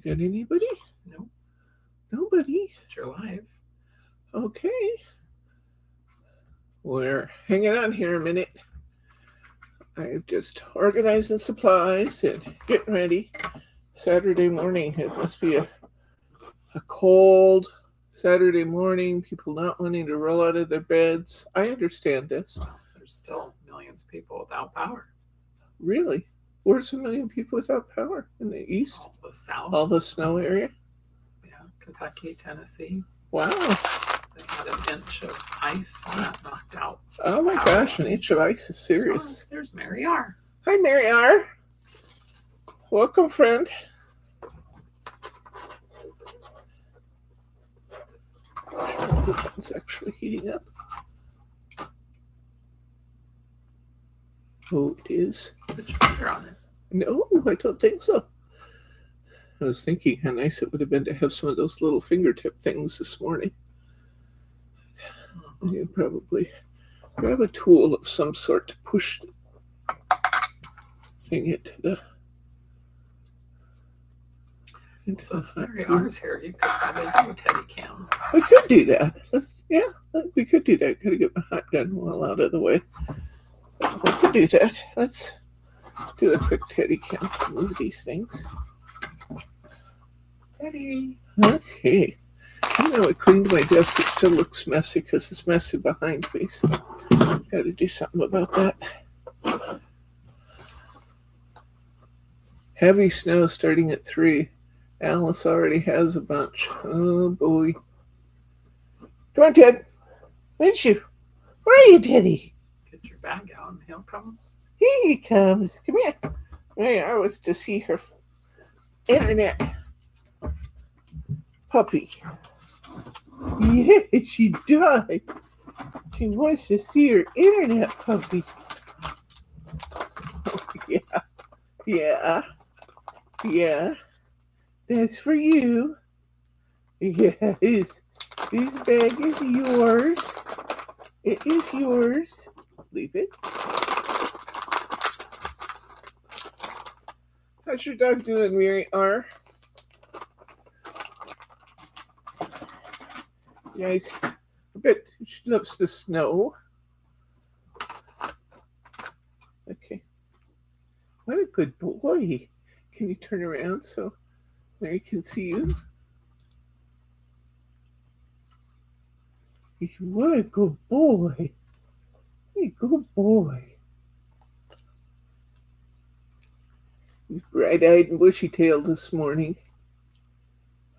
Got anybody? Nope. Nobody? But you're live. Okay. We're hanging on here a minute. I'm just organizing supplies and getting ready. Saturday morning. It must be a cold Saturday morning. People not wanting to roll out of their beds. I understand this. Well, there's still millions of people without power. Really? Where's a million people without power? In the east? All the south. All the snow area? Yeah, Kentucky, Tennessee. Wow. They had an inch of ice and that knocked out. Oh my gosh, an inch of ice is serious. Oh, there's Mary R. Hi, Mary R. Welcome, friend. It's actually heating up. Oh, it is. Put your finger on it. No, I don't think so. I was thinking how nice it would have been to have some of those little fingertip things this morning. You probably grab a tool of some sort to push the thing into the. Since Mary R's here, you could probably do a teddy cam. We could do that. We could do that. Gotta get my hot gun well out of the way. We could do that. Let's do a quick teddy cam. Move these things. Teddy. Okay. Even though I cleaned my desk, it still looks messy because it's messy behind me. So got to do something about that. Heavy snow starting at 3. Alice already has a bunch. Oh boy. Come on, Ted. Where's you? Where are you, Teddy? Get your bag out and he'll come. Here he comes. Come here. I was to see her internet puppy. Yeah, she does. She wants to see her internet puppy. Oh, yeah. That's for you. Yes. This bag is yours. It is yours. Leave it. How's your dog doing, Mary R? Guys, I bet she loves the snow. Okay. What a good boy. Can you turn around so Mary can see you? What a good boy. What a good boy. He's bright-eyed and bushy-tailed this morning.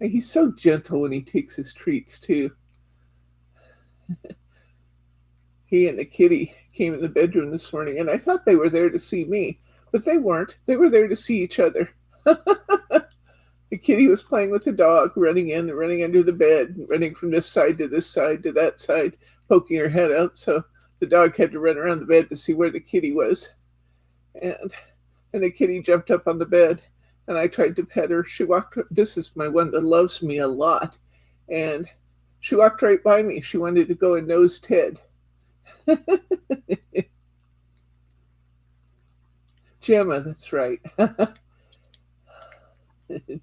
He's so gentle when he takes his treats, too. He and the kitty came in the bedroom this morning, and I thought they were there to see me, but they weren't. They were there to see each other. The kitty was playing with the dog, running in and running under the bed, running from this side to that side, poking her head out, so the dog had to run around the bed to see where the kitty was. And the kitty jumped up on the bed, and I tried to pet her. She walked, this is my one that loves me a lot, and she walked right by me. She wanted to go and nose Ted. Gemma, that's right.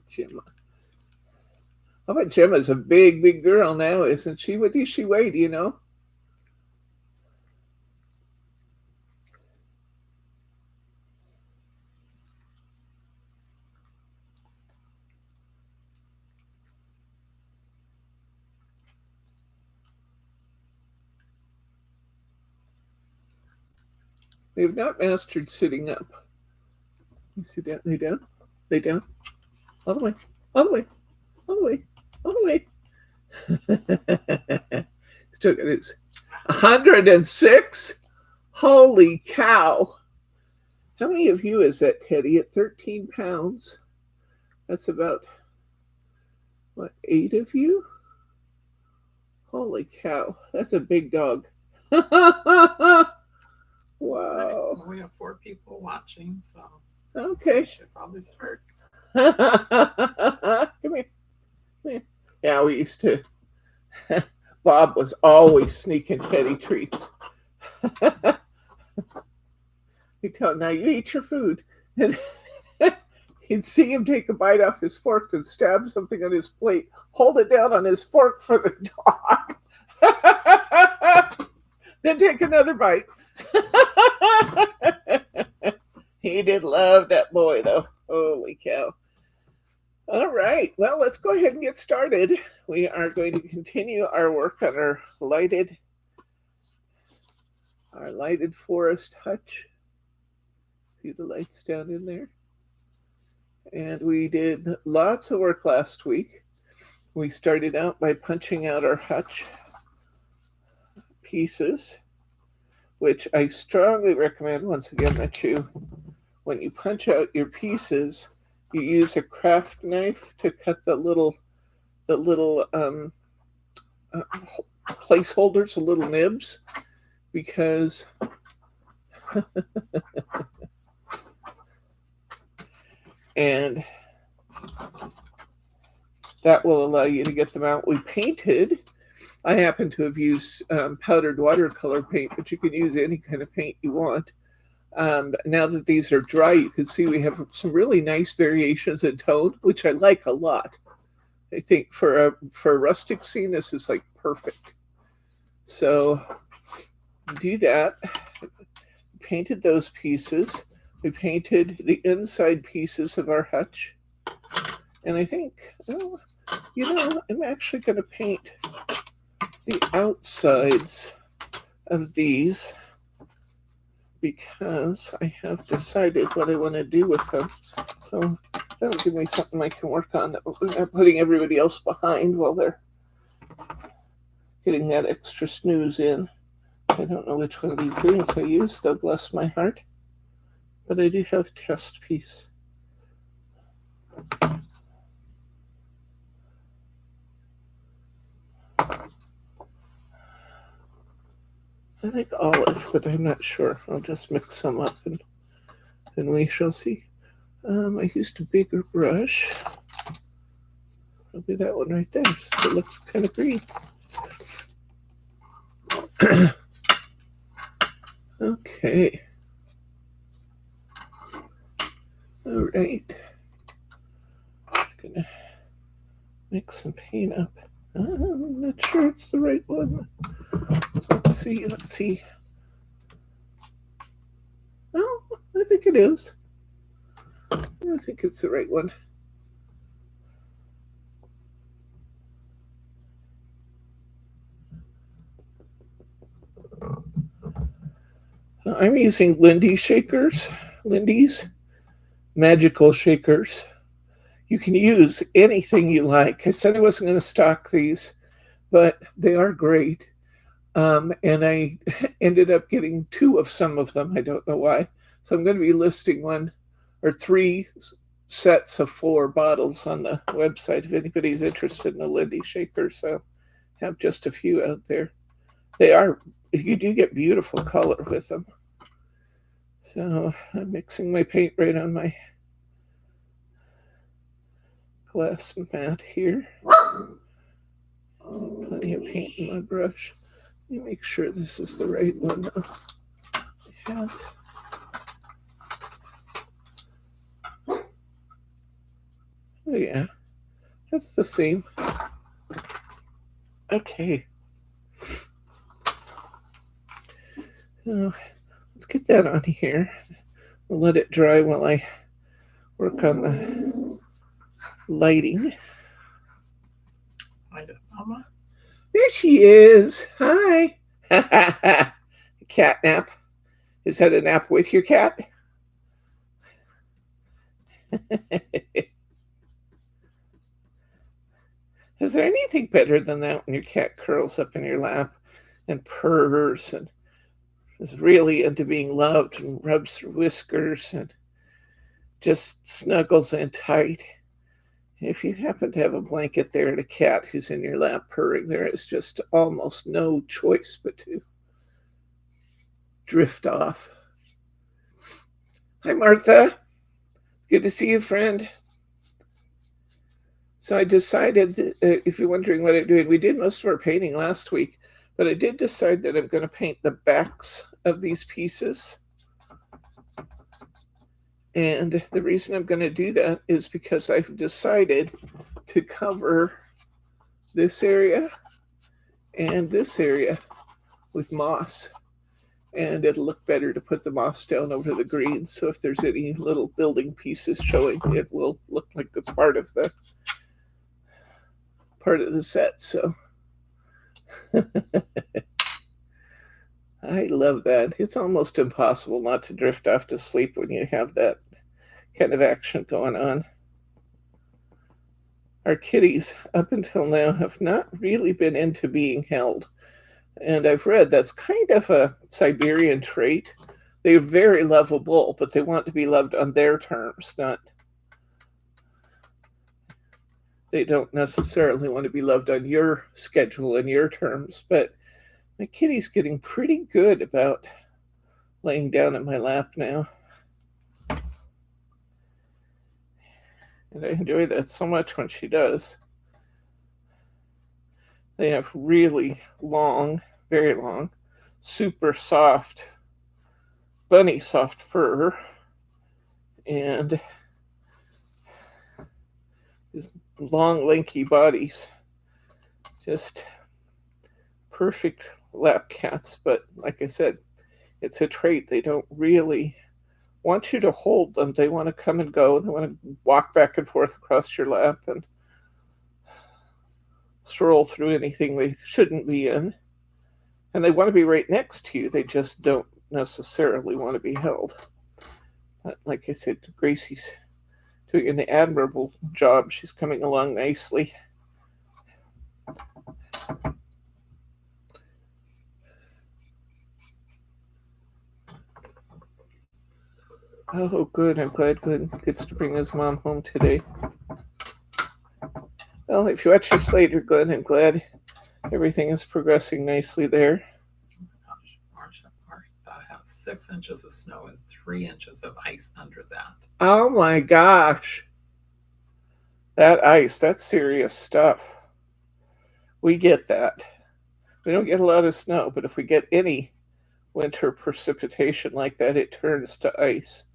Gemma. I bet Gemma's a big, big girl now, isn't she? What does she weigh, do you know? They have not mastered sitting up. You sit down, lay down, lay down. All the way, all the way, all the way, all the way. Still got his 106? Holy cow. How many of you is that, Teddy? At 13 pounds? That's about, what, 8 of you? Holy cow. That's a big dog. Wow. We have 4 people watching, so okay. We should probably start. Come here. Yeah, we used to. Bob was always sneaking Teddy treats. You tell him, now you eat your food. And He'd see him take a bite off his fork and stab something on his plate, hold it down on his fork for the dog, then take another bite. He did love that boy, though. Holy cow. All right, well, let's go ahead and get started. We are going to continue our work on our lighted forest hutch. See the lights down in there? And we did lots of work last week. We started out by punching out our hutch pieces, which I strongly recommend, once again, that when you punch out your pieces, you use a craft knife to cut the little placeholders, the little nibs, because and that will allow you to get them out. We painted. I happen to have used powdered watercolor paint, but you can use any kind of paint you want. Now that these are dry, you can see we have some really nice variations in tone, which I like a lot. I think for a rustic scene, this is like perfect. So do that. Painted those pieces. We painted the inside pieces of our hutch. And I think, I'm actually going to paint the outsides of these because I have decided what I want to do with them. So that'll give me something I can work on without putting everybody else behind while they're getting that extra snooze in. I don't know which one of these greens I used, though, bless my heart. But I do have test piece. I think olive, but I'm not sure. I'll just mix some up and then we shall see. I used a bigger brush. Probably that one right there, so it looks kind of green. Okay. All right. I'm gonna mix some paint up. I'm not sure it's the right one. Let's see. Oh, I think it is. I think it's the right one. I'm using Lindy's magical shakers. You can use anything you like. I said I wasn't going to stock these, but they are great. And I ended up getting 2 of some of them. I don't know why. So I'm going to be listing 1 or 3 sets of 4 bottles on the website if anybody's interested in the Lindy shaker. So I have just a few out there. You do get beautiful color with them. So I'm mixing my paint right on my glass mat here. Plenty of paint in my brush. Let me make sure this is the right one. Oh yeah, that's the same. Okay. So let's get that on here. We'll let it dry while I work on the lighting. Hi, Mama. There she is. Hi. Cat nap. Is that a nap with your cat? Is there anything better than that when your cat curls up in your lap and purrs and is really into being loved and rubs her whiskers and just snuggles in tight? If you happen to have a blanket there and a cat who's in your lap purring, there is just almost no choice but to drift off. Hi, Martha. Good to see you, friend. So I decided, if you're wondering what I'm doing, we did most of our painting last week, but I did decide that I'm going to paint the backs of these pieces. And the reason I'm going to do that is because I've decided to cover this area and this area with moss. And it'll look better to put the moss down over the green. So if there's any little building pieces showing, it will look like it's part of the set. So I love that. It's almost impossible not to drift off to sleep when you have that kind of action going on. Our kitties, up until now, have not really been into being held. And I've read that's kind of a Siberian trait. They're very lovable, but they want to be loved on their terms, not. They don't necessarily want to be loved on your schedule and your terms, but my kitty's getting pretty good about laying down in my lap now. And I enjoy that so much when she does. They have really long, very long, super soft, bunny soft fur. And these long, lanky bodies. Just perfect lap cats. But like I said, it's a trait. They don't really want you to hold them. They want to come and go. They want to walk back and forth across your lap and stroll through anything they shouldn't be in. And they want to be right next to you. They just don't necessarily want to be held. But like I said, Gracie's doing an admirable job. She's coming along nicely. Oh, good. I'm glad Glenn gets to bring his mom home today. Well, if you watch this later, Glenn, I'm glad everything is progressing nicely there. Marcia has 6 inches of snow and 3 inches of ice under that. Oh my gosh. That ice, that's serious stuff. We get that. We don't get a lot of snow, but if we get any winter precipitation like that, it turns to ice.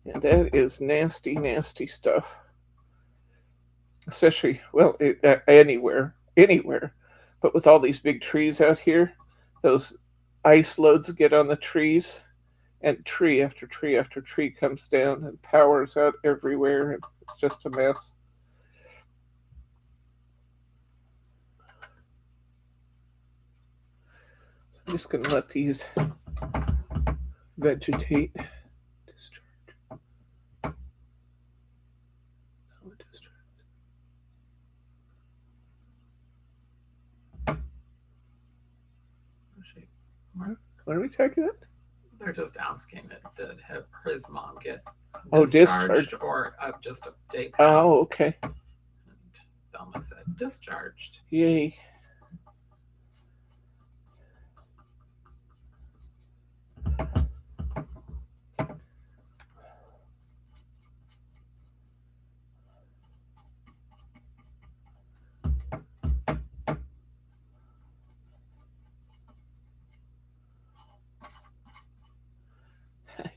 And that is nasty, nasty stuff. Especially, well, anywhere. But with all these big trees out here, those ice loads get on the trees, and tree after tree after tree comes down and powers out everywhere, and it's just a mess. So I'm just going to let these vegetate. What are we talking about? They're just asking it, did his mom get discharged or just a day pass? Oh, okay. And Thelma said discharged. Yay.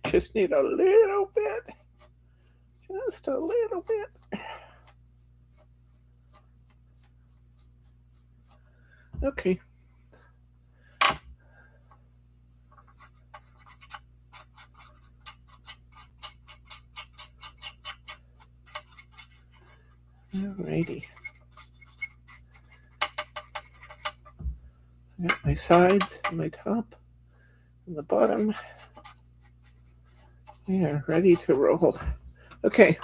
Just need a little bit. Just a little bit. Okay. Alrighty. I got my sides, my top, and the bottom. We are ready to roll. Okay,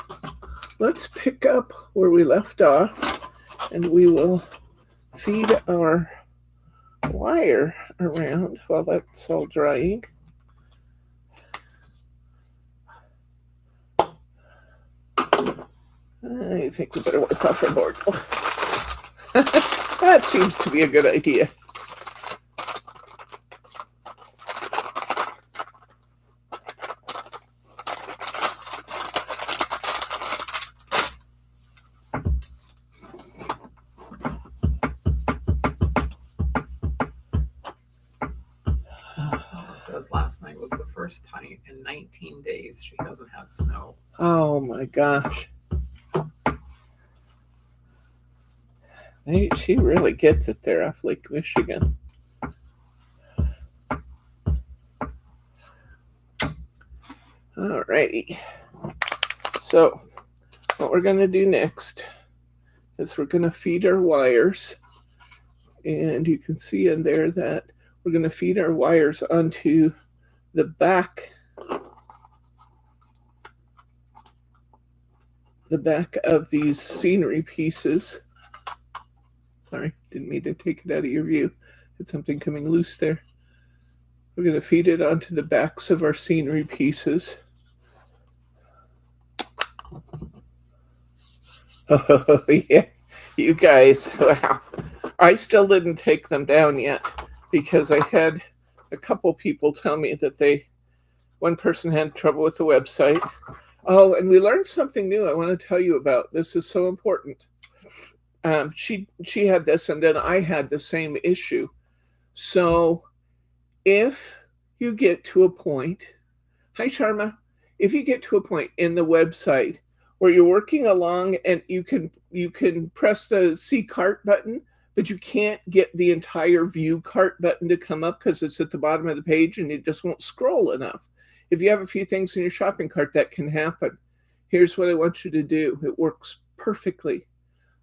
let's pick up where we left off, and we will feed our wire around while that's all drying. I think we better wipe off our board. That seems to be a good idea. says last night was the first time in 19 days she hasn't had snow. Oh my gosh. She really gets it there off Lake Michigan. Alrighty. So what we're going to do next is we're going to feed our wires. And you can see in there that we're going to feed our wires onto the back of these scenery pieces. Sorry, didn't mean to take it out of your view. It's something coming loose there. We're going to feed it onto the backs of our scenery pieces. Oh, yeah. You guys, wow. I still didn't take them down yet because I had a couple people tell me that one person had trouble with the website. Oh, and we learned something new I want to tell you about. This is so important. She had this, and then I had the same issue. So if you get to a point, hi Sharma, if you get to a point in the website where you're working along and you can press the see cart button, but you can't get the entire view cart button to come up because it's at the bottom of the page and it just won't scroll enough. If you have a few things in your shopping cart, that can happen. Here's what I want you to do. It works perfectly.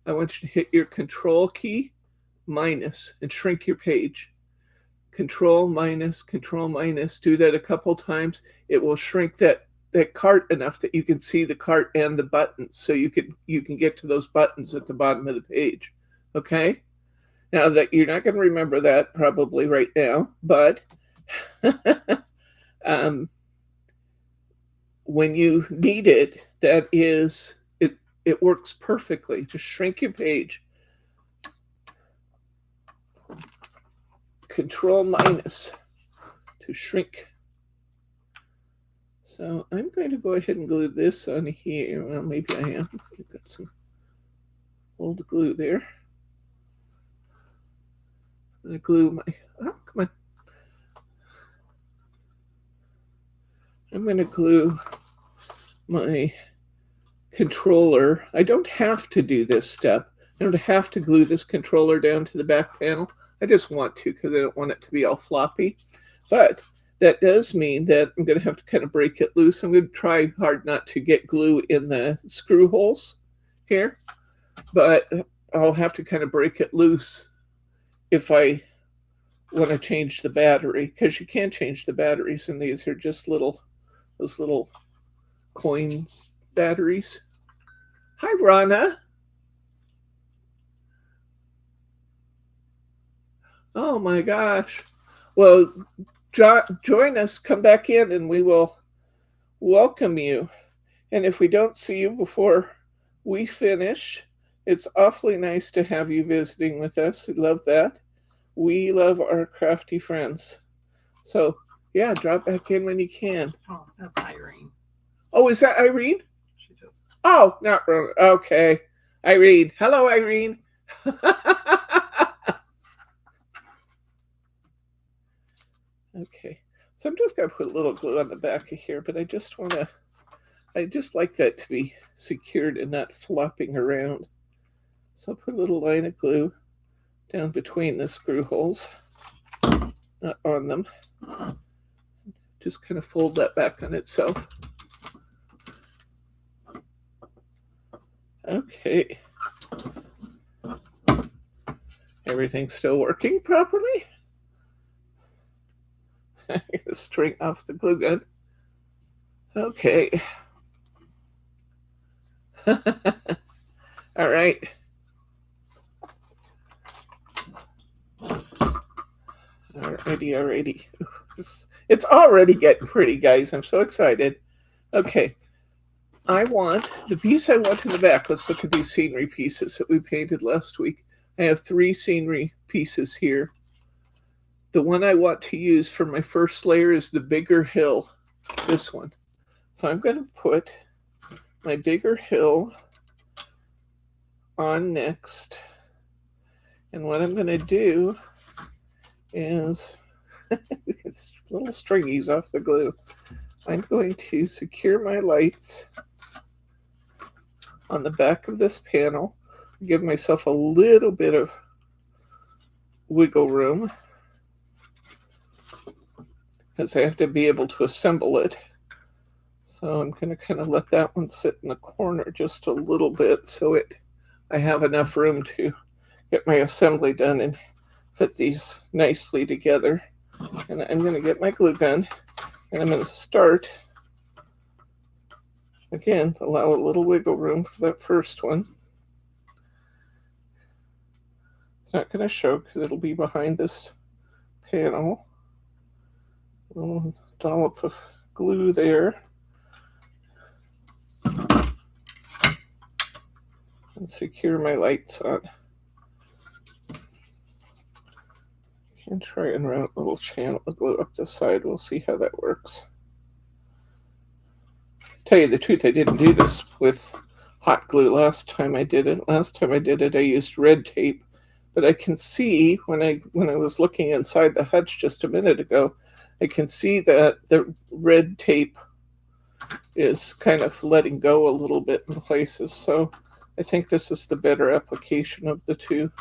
I want you to hit your control key minus and shrink your page. Control minus, do that a couple times. It will shrink that cart enough that you can see the cart and the buttons, so you can get to those buttons at the bottom of the page. Okay? Now that you're not going to remember that probably right now, but when you need it, it works perfectly. Just shrink your page. Control minus to shrink. So I'm going to go ahead and glue this on here. Well, maybe I am. I've got some old glue there. I'm going to glue my, oh, come on. I'm going to glue my controller. I don't have to do this step. I don't have to glue this controller down to the back panel. I just want to because I don't want it to be all floppy. But that does mean that I'm going to have to kind of break it loose. I'm going to try hard not to get glue in the screw holes here, but I'll have to kind of break it loose if I want to change the battery, because you can't change the batteries, and these are just those little coin batteries. Hi, Rana. Oh my gosh. Well, join us, come back in, and we will welcome you. And if we don't see you before we finish, it's awfully nice to have you visiting with us. We love that. We love our crafty friends. So, yeah, drop back in when you can. Oh, that's Irene. Oh, is that Irene? She just... Oh, not really. Okay. Irene. Hello, Irene. Okay. So I'm just going to put a little glue on the back of here, but I just like that to be secured and not flopping around. So I'll put a little line of glue down between the screw holes, not on them. Just kind of fold that back on itself. Okay. Everything's still working properly? The string off the glue gun. Okay. All right. Alrighty. It's already getting pretty, guys. I'm so excited. Okay. I want the piece I want in the back. Let's look at these scenery pieces that we painted last week. I have 3 scenery pieces here. The one I want to use for my first layer is the bigger hill, this one. So I'm going to put my bigger hill on next. And what I'm going to do is It's little stringies off the glue. I'm going to secure my lights on the back of this panel. Give myself a little bit of wiggle room because I have to be able to assemble it. So I'm going to kind of let that one sit in the corner just a little bit so I have enough room to get my assembly done and fit these nicely together. And I'm going to get my glue gun and I'm going to start. Again, allow a little wiggle room for that first one. It's not going to show because it'll be behind this panel. A little dollop of glue there. And secure my lights on. And try and run a little channel of glue up the side. We'll see how that works. Tell you the truth, I didn't do this with hot glue last time I did it. Last time I did it, I used red tape. But I can see when I was looking inside the hutch just a minute ago, I can see that the red tape is kind of letting go a little bit in places. So I think this is the better application of the two.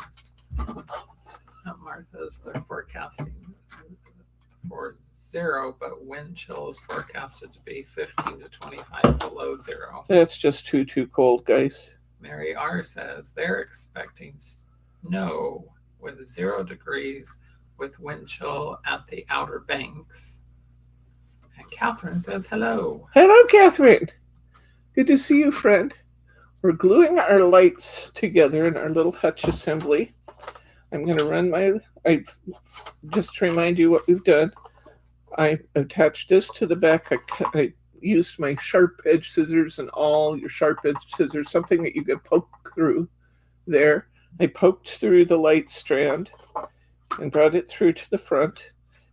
Martha's, they're forecasting for 0, but wind chill is forecasted to be 15 to 25 below 0. That's just too cold, guys. Mary R says they're expecting snow with 0 degrees with wind chill at the Outer Banks. And Catherine says hello. Hello, Catherine. Good to see you, friend. We're gluing our lights together in our little hutch assembly. I'm going to run just to remind you what we've done, I attached this to the back. I used my sharp edge scissors and all your sharp edge scissors, something that you could poke through there. I poked through the light strand and brought it through to the front.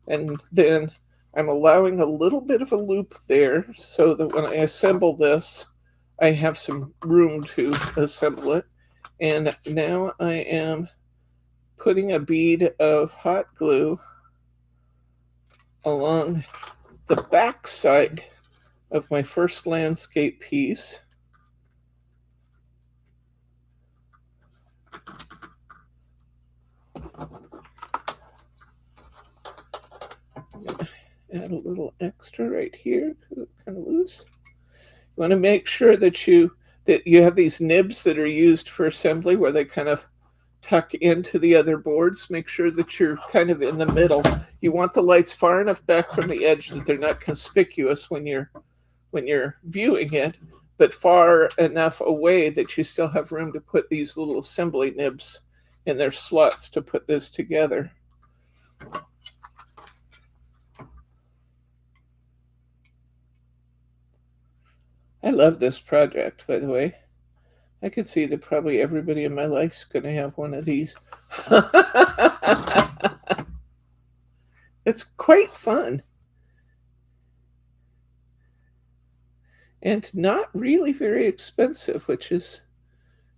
And then I'm allowing a little bit of a loop there so that when I assemble this, I have some room to assemble it. And now I am putting a bead of hot glue along the back side of my first landscape piece. Add a little extra right here because it's kind of loose. You want to make sure that you have these nibs that are used for assembly where they kind of tuck into the other boards. Make sure that you're kind of in the middle. You want the lights far enough back from the edge that they're not conspicuous when you're viewing it, but far enough away that you still have room to put these little assembly nibs in their slots to put this together. I love this project, by the way. I could see that probably everybody in my life's going to have one of these. It's quite fun. And not really very expensive, which is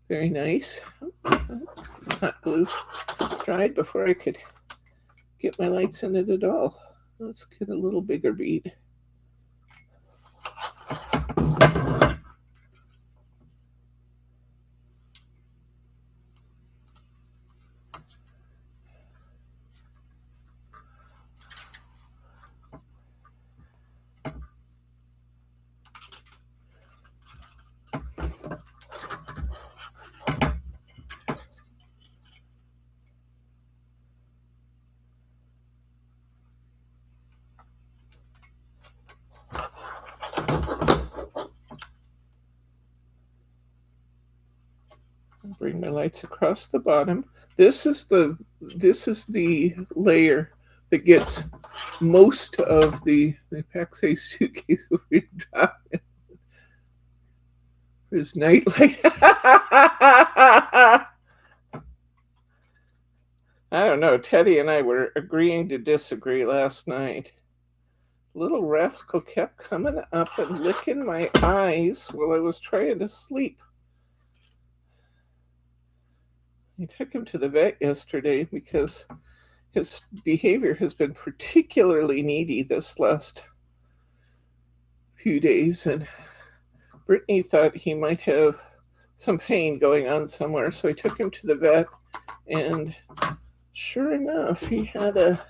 very nice. Hot glue dried before I could get my lights in it at all. Let's get a little bigger bead. Bring my lights across the bottom. This is the layer that gets most of the Paxay suitcase over dropping. His nightlight. I don't know. Teddy and I were agreeing to disagree last night. Little rascal kept coming up and licking my eyes while I was trying to sleep. I took him to the vet yesterday because his behavior has been particularly needy this last few days, and Brittany thought he might have some pain going on somewhere, so I took him to the vet, and sure enough, he had a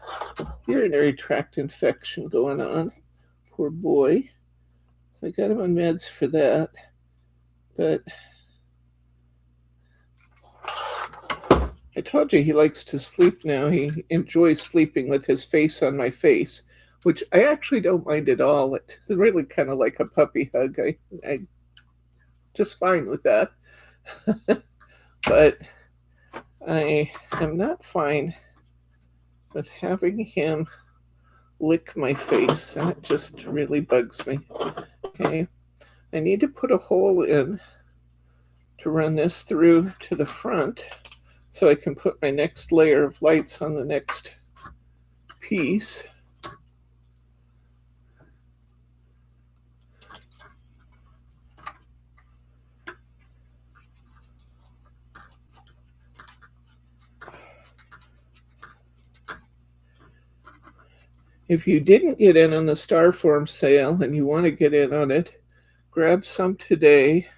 urinary tract infection going on. Poor boy. So I got him on meds for that, but I told you he likes to sleep now. He enjoys sleeping with his face on my face, which I actually don't mind at all. It's really kind of like a puppy hug. I just fine with that. But I am not fine with having him lick my face, and it just really bugs me. Okay, I need to put a hole in to run this through to the front so I can put my next layer of lights on the next piece. If you didn't get in on the Starform sale and you want to get in on it, grab some today.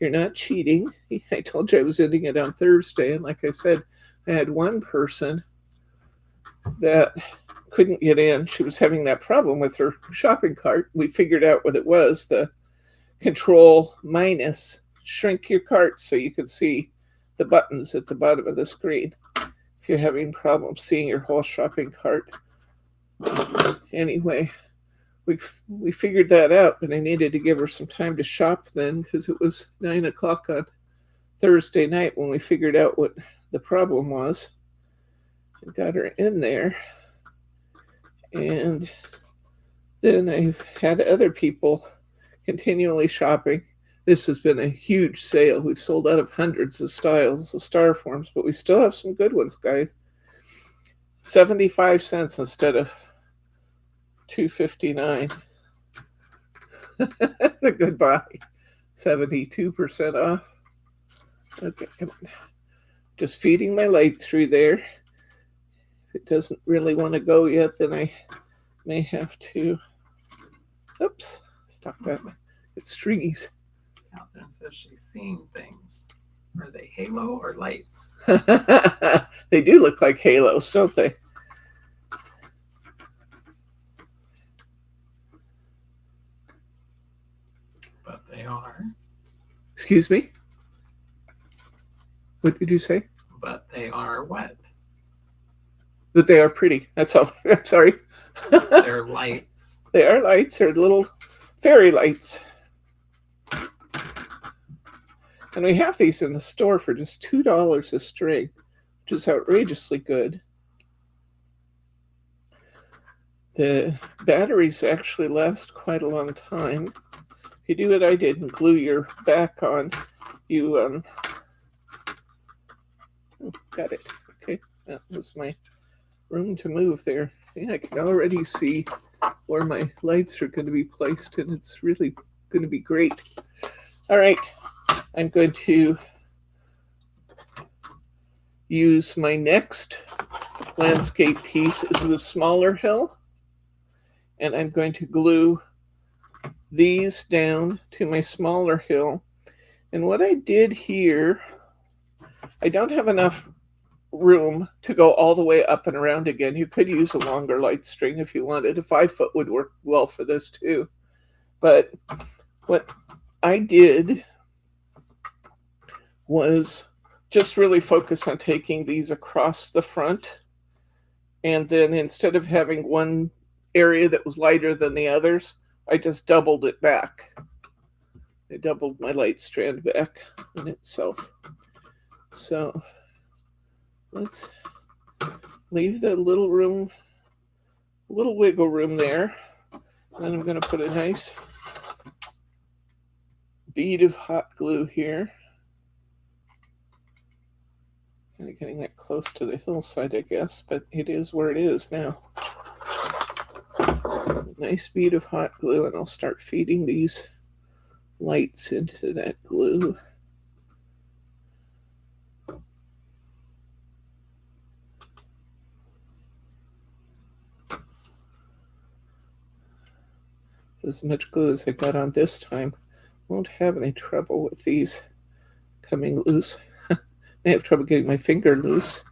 You're not cheating. I told you I was ending it on Thursday, and like I said, I had one person that couldn't get in. She was having that problem with her shopping cart. We figured out what it was, the Control minus, shrink your cart so you could see the buttons at the bottom of the screen if you're having problems seeing your whole shopping cart. Anyway, we figured that out, but I needed to give her some time to shop then, because it was 9 o'clock on Thursday night when we figured out what the problem was. I got her in there, and then I've had other people continually shopping. This has been a huge sale. We've sold out of hundreds of styles of Starforms, but we still have some good ones, guys. 75 cents instead of $2.59. That's a good buy. 72% off. Okay, come on. Just feeding my light through there. If it doesn't really want to go yet, then I may have to. Oops, stop that. It's stringies. Catherine says she's seeing things. Are they halo or lights? They do look like halos, don't they? But they are. Excuse me? What did you say? But they are what? That they are pretty. That's all. I'm sorry. They're lights. They are lights. They're little fairy lights. And we have these in the store for just $2 a string, which is outrageously good. The batteries actually last quite a long time. If you do what I did and glue your back on, you got it. Okay, that was my room to move there. Yeah, I can already see where my lights are going to be placed, and it's really going to be great. All right, I'm going to use my next landscape piece is the smaller hill, and I'm going to glue these down to my smaller hill. And what I did here, I don't have enough room to go all the way up and around again. You could use a longer light string if you wanted. A 5-foot would work well for this too. But what I did was just really focus on taking these across the front. And then instead of having one area that was lighter than the others, I just doubled it back. I doubled my light strand back in itself. So let's leave the little room, little wiggle room there. Then I'm going to put a nice bead of hot glue here. Kind of getting that close to the hillside, I guess, but it is where it is now. Nice bead of hot glue, and I'll start feeding these lights into that glue. as much glue as I got on this time. Won't have any trouble with these coming loose. May have trouble getting my finger loose.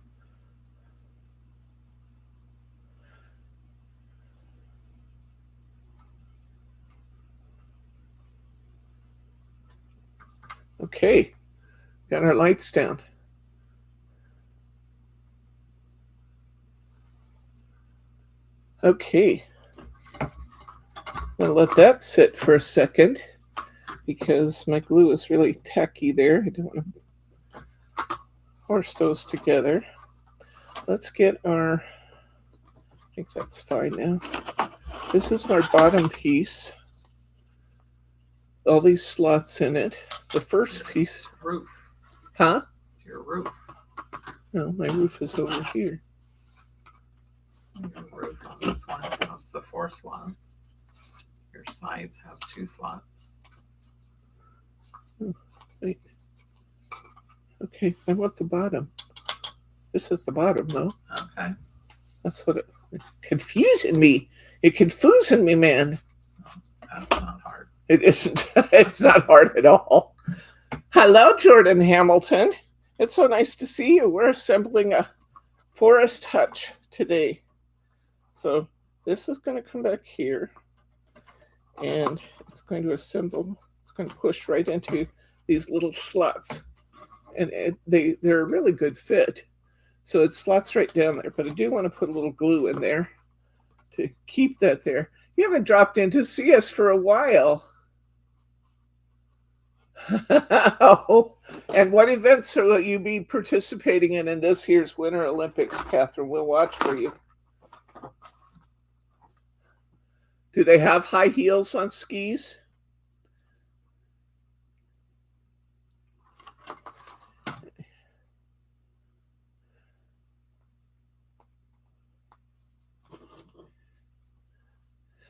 Okay, got our lights down. Okay, I'm gonna let that sit for a second because my glue is really tacky there. I don't want to force those together. Let's get our, I think that's fine now. This is our bottom piece. All these slots in it. The first piece. Roof. Huh? It's your roof. No, my roof is over here. The roof on this one has the 4 slots. Your sides have 2 slots. Oh, wait. Okay, I want the bottom. This is the bottom, no? Okay. That's what it's confusing me. You're confusing me, man. That's not hard. It isn't. It's not hard at all. Hello, Jordan Hamilton. It's so nice to see you. We're assembling a forest hutch today. So this is going to come back here, and it's going to assemble. It's going to push right into these little slots, and they're a really good fit. So it slots right down there, but I do want to put a little glue in there to keep that there. You haven't dropped in to see us for a while. Oh, and what events will you be participating in this year's Winter Olympics, Catherine? We'll watch for you. Do they have high heels on skis?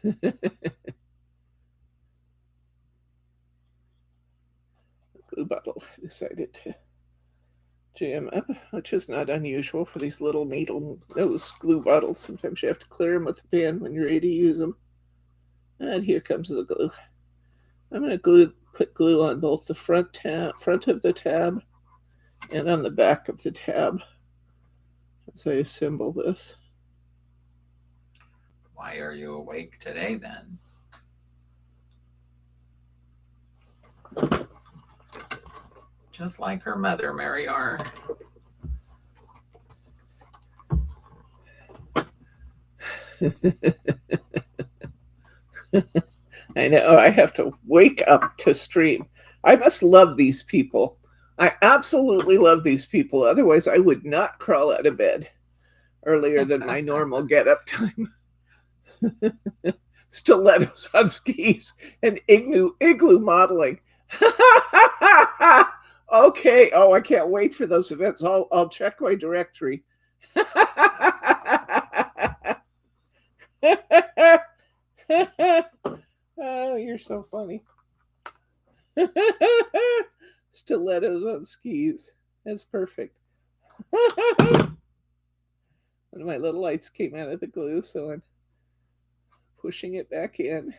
Glue bottle decided to jam up, which is not unusual for these little needle nose glue bottles. Sometimes you have to clear them with a pen when you're ready to use them. And here comes the glue. I'm going to put glue on both the front of the tab and on the back of the tab as I assemble this. Why are you awake today then? Just like her mother, Mary R. I know, I have to wake up to stream. I must love these people. I absolutely love these people. Otherwise, I would not crawl out of bed earlier than my normal get-up time. Stilettos on skis and igloo modeling. Okay. Oh, I can't wait for those events. I'll check my directory. Oh, you're so funny. Stilettos on skis. That's perfect. One of my little lights came out of the glue, so I'm pushing it back in.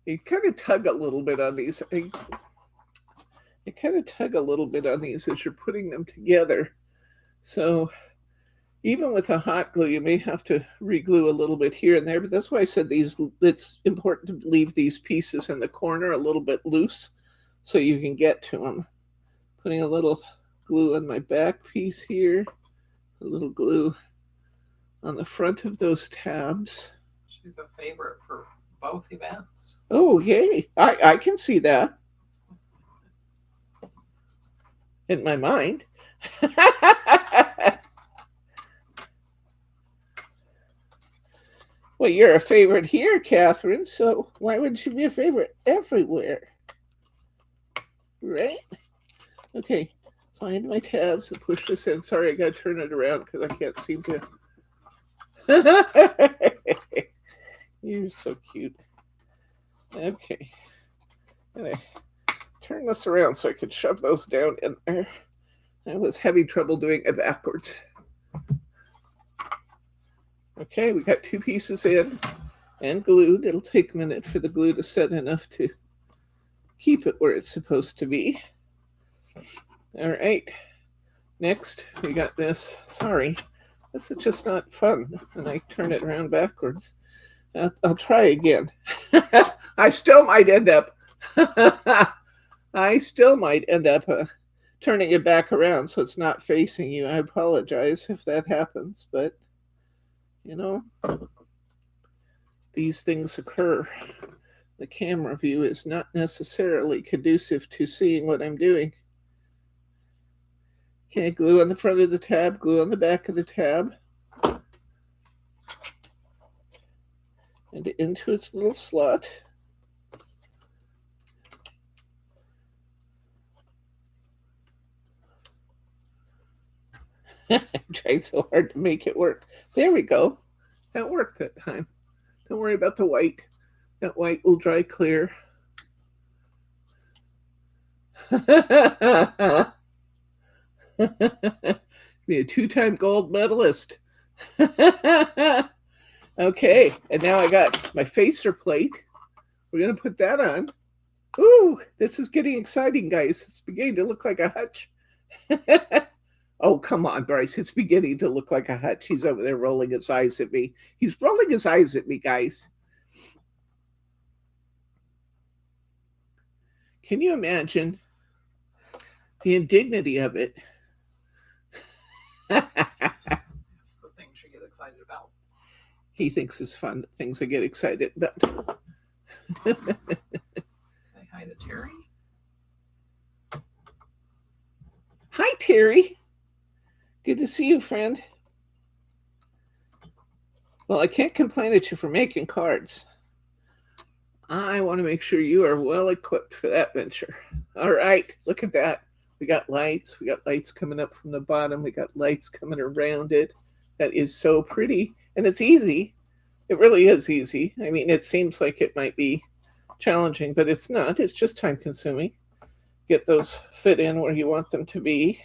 You kind of tug a little bit on these. You kind of tug a little bit on these as you're putting them together. So even with a hot glue, you may have to re-glue a little bit here and there, but that's why I said it's important to leave these pieces in the corner a little bit loose so you can get to them. Putting a little glue on my back piece here, a little glue on the front of those tabs. She's a favorite for both events. Oh, yay. I can see that in my mind. Well, you're a favorite here, Catherine, so why wouldn't you be a favorite everywhere? Right? Okay, find my tabs and push this in. Sorry, I gotta turn it around because I can't seem to. You're so cute. Okay. And I turn this around so I could shove those down in there. I was having trouble doing it backwards. Okay, we got 2 pieces in and glued. It'll take a minute for the glue to set enough to keep it where it's supposed to be. All right. Next, we got this. Sorry, this is just not fun. And I turn it around backwards. I'll try again. I still might end up. I still might end up turning it back around so it's not facing you. I apologize if that happens, but you know, these things occur. The camera view is not necessarily conducive to seeing what I'm doing. Okay, glue on the front of the tab, glue on the back of the tab, and into its little slot. I tried so hard to make it work. There we go. That worked that time. Don't worry about the white. That white will dry clear. Be a 2-time gold medalist. Okay, and now I got my facer plate. We're going to put that on. Ooh, this is getting exciting, guys. It's beginning to look like a hutch. Oh, come on, Bryce. It's beginning to look like a hutch. He's over there rolling his eyes at me. He's rolling his eyes at me, guys. Can you imagine the indignity of it? It's the things you get excited about. He thinks it's fun, the things I get excited about. Say hi to Terry. Hi, Terry. Good to see you, friend. Well, I can't complain at you for making cards. I want to make sure you are well equipped for that venture. All right, look at that. We got lights. We got lights coming up from the bottom. We got lights coming around it. That is so pretty. And it's easy. It really is easy. I mean, it seems like it might be challenging, but it's not. It's just time consuming. Get those fit in where you want them to be.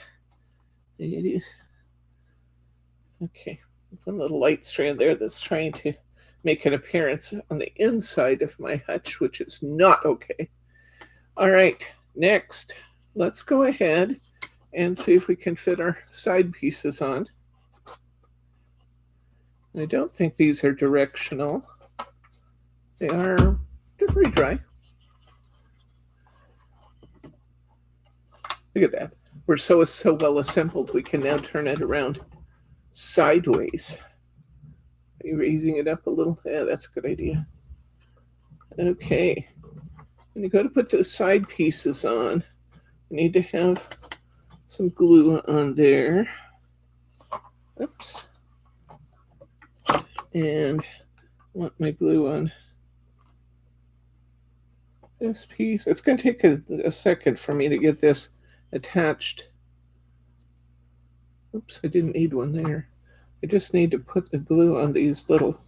Okay, one little light strand there that's trying to make an appearance on the inside of my hutch, which is not okay. All right, next, let's go ahead and see if we can fit our side pieces on. I don't think these are directional. They're pretty dry. Look at that. We're so well assembled, we can now turn it around sideways. Are you raising it up a little? Yeah, that's a good idea. Okay. When you go to put those side pieces on, you need to have some glue on there. Oops. And I want my glue on this piece. It's going to take a second for me to get this attached. Oops, I didn't need one there. I just need to put the glue on these little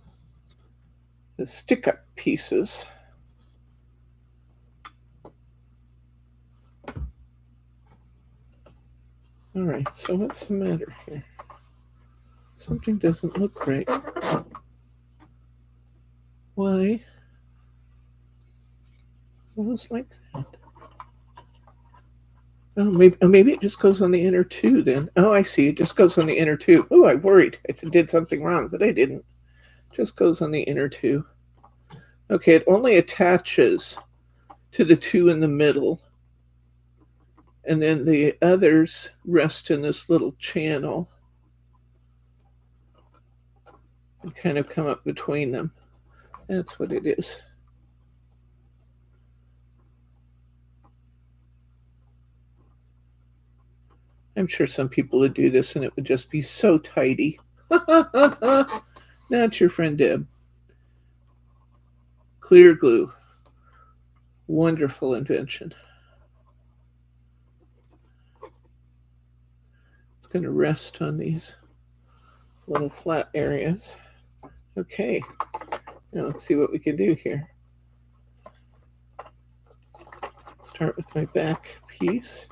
stick-up pieces. All right, so what's the matter here? Something doesn't look right. Why? It was like that. Oh, maybe it just goes on the inner two then. Oh, I see. It just goes on the inner two. Oh, I worried. I did something wrong, but I didn't. It just goes on the inner two. Okay, it only attaches to the two in the middle. And then the others rest in this little channel and kind of come up between them. That's what it is. I'm sure some people would do this and it would just be so tidy. Not your friend Deb. Clear glue. Wonderful invention. It's going to rest on these little flat areas. Okay, now let's see what we can do here. Start with my back piece.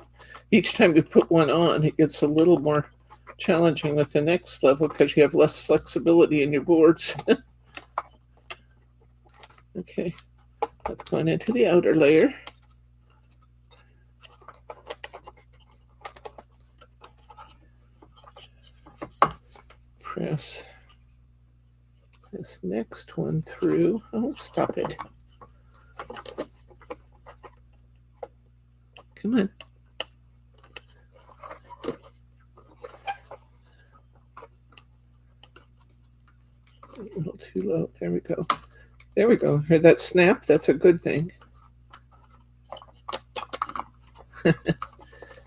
Each time we put one on, it gets a little more challenging with the next level because you have less flexibility in your boards. Okay, that's going into the outer layer. Press this next one through. Oh, stop it. Come on. A little too low. There we go. There we go. Heard that snap? That's a good thing.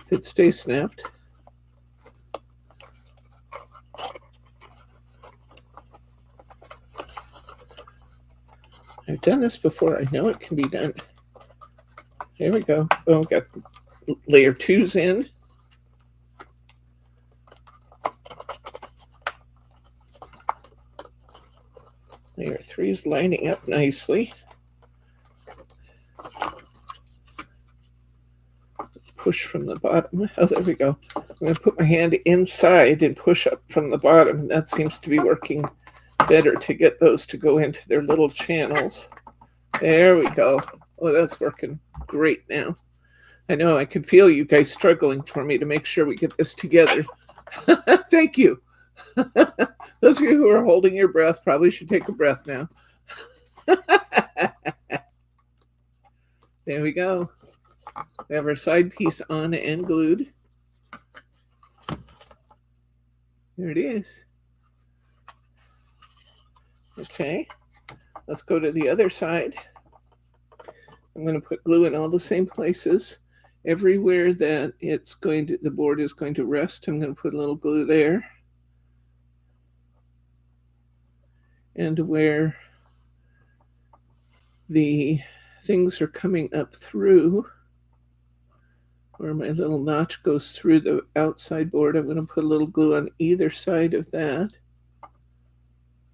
It stays snapped. I've done this before. I know it can be done. There we go. Oh, got layer 2's in. Layer 3's lining up nicely. Push from the bottom. Oh, there we go. I'm going to put my hand inside and push up from the bottom. And that seems to be working better to get those to go into their little channels. There we go. Oh, that's working great now. I know I can feel you guys struggling for me to make sure we get this together. Thank you. Those of you who are holding your breath probably should take a breath now. There we go. We have our side piece on and glued. There it is. Okay, let's go to the other side. I'm going to put glue in all the same places. Everywhere that the board is going to rest, I'm going to put a little glue there. And where the things are coming up through, where my little notch goes through the outside board, I'm going to put a little glue on either side of that.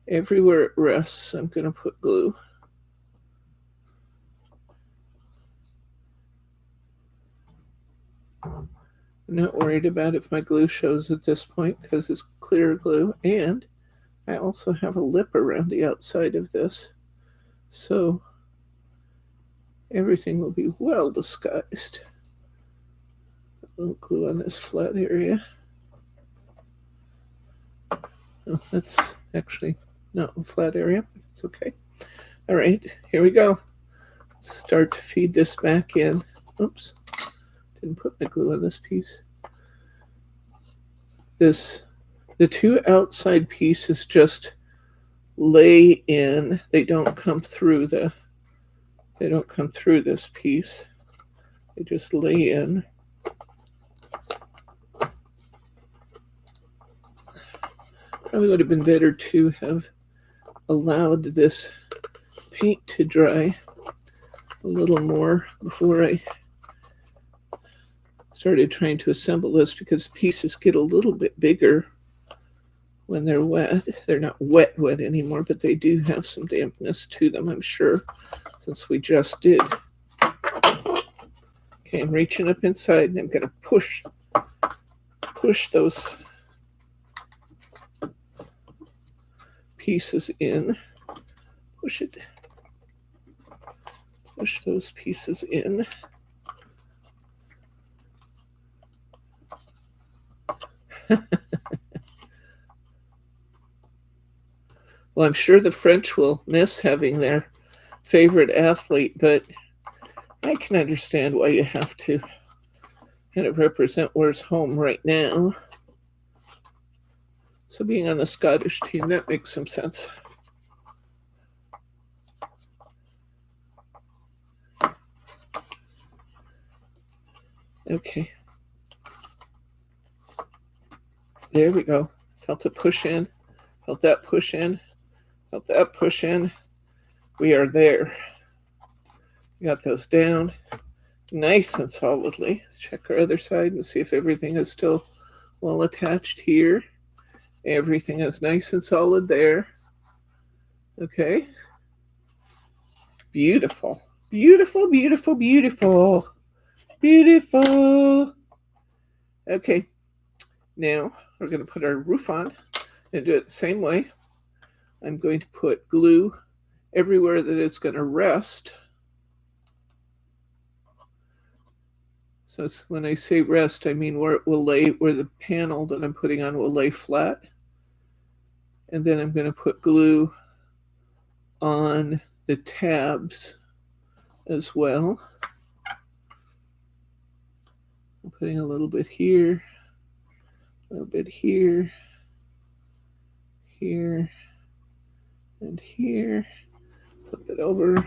Everywhere it rests, I'm going to put glue. I'm not worried about if my glue shows at this point because it's clear glue, and I also have a lip around the outside of this, so everything will be well disguised. A little glue on this flat area. Oh, that's actually not a flat area, but it's okay. All right, here we go. Start to feed this back in. Oops, didn't put my glue on this piece. The two outside pieces just lay in. They don't come through this piece. They just lay in. Probably would have been better to have allowed this paint to dry a little more before I started trying to assemble this, because pieces get a little bit bigger when they're wet. They're not wet anymore, but they do have some dampness to them, I'm sure, since we just did. Okay, I'm reaching up inside and I'm going to push those pieces in. Push those pieces in. Well, I'm sure the French will miss having their favorite athlete, but I can understand why you have to kind of represent where's home right now. So being on the Scottish team, that makes some sense. Okay. There we go. Felt it push in. Felt that push in. Felt that push in. We are there. We got those down nice and solidly. Let's check our other side and see if everything is still well attached here. Everything is nice and solid there. Okay. Beautiful. Beautiful, beautiful, beautiful. Beautiful. Okay. Now we're going to put our roof on and do it the same way. I'm going to put glue everywhere that it's going to rest. So when I say rest, I mean where it will lay, where the panel that I'm putting on will lay flat. And then I'm going to put glue on the tabs as well. I'm putting a little bit here, a little bit here, here, and here. Flip it over, a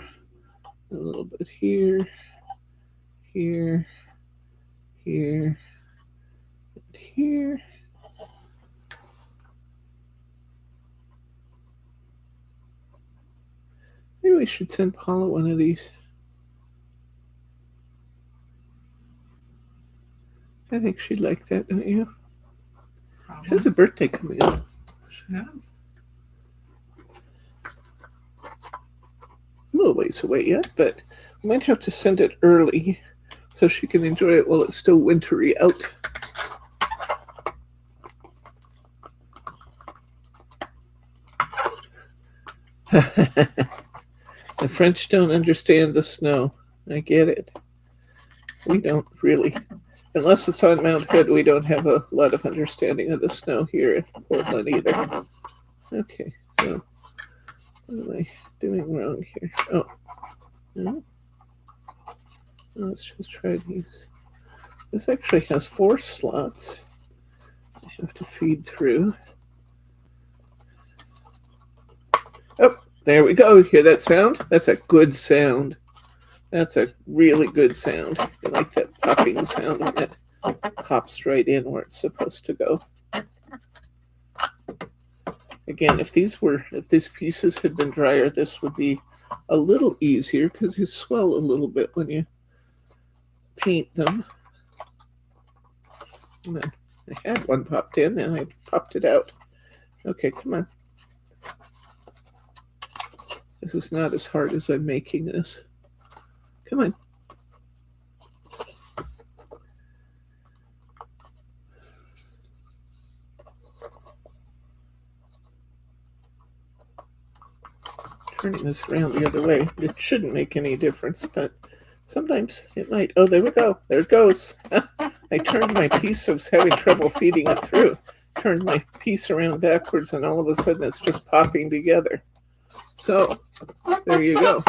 little bit here, here, here, and here. Maybe we should send Paula one of these. I think she'd like that, don't you? Probably. She has a birthday coming up. She has. A little ways away yet, but we might have to send it early so she can enjoy it while it's still wintry out. The French don't understand the snow. I get it. We don't really. Unless it's on Mount Hood, we don't have a lot of understanding of the snow here in Portland either. Okay, so what am I doing wrong here? Oh, no. Let's just try these. This actually has 4 slots. I have to feed through. Oh, there we go. Hear that sound? That's a good sound. That's a really good sound. You like that popping sound when it pops right in where it's supposed to go. Again, if these pieces had been drier, this would be a little easier because you swell a little bit when you paint them. And then I had one popped in and I popped it out. Okay, come on. This is not as hard as I'm making this. Come on. Turning this around the other way. It shouldn't make any difference, but sometimes it might. Oh, there we go. There it goes. I turned my piece. I was having trouble feeding it through. Turned my piece around backwards, and all of a sudden it's just popping together. So, there you go.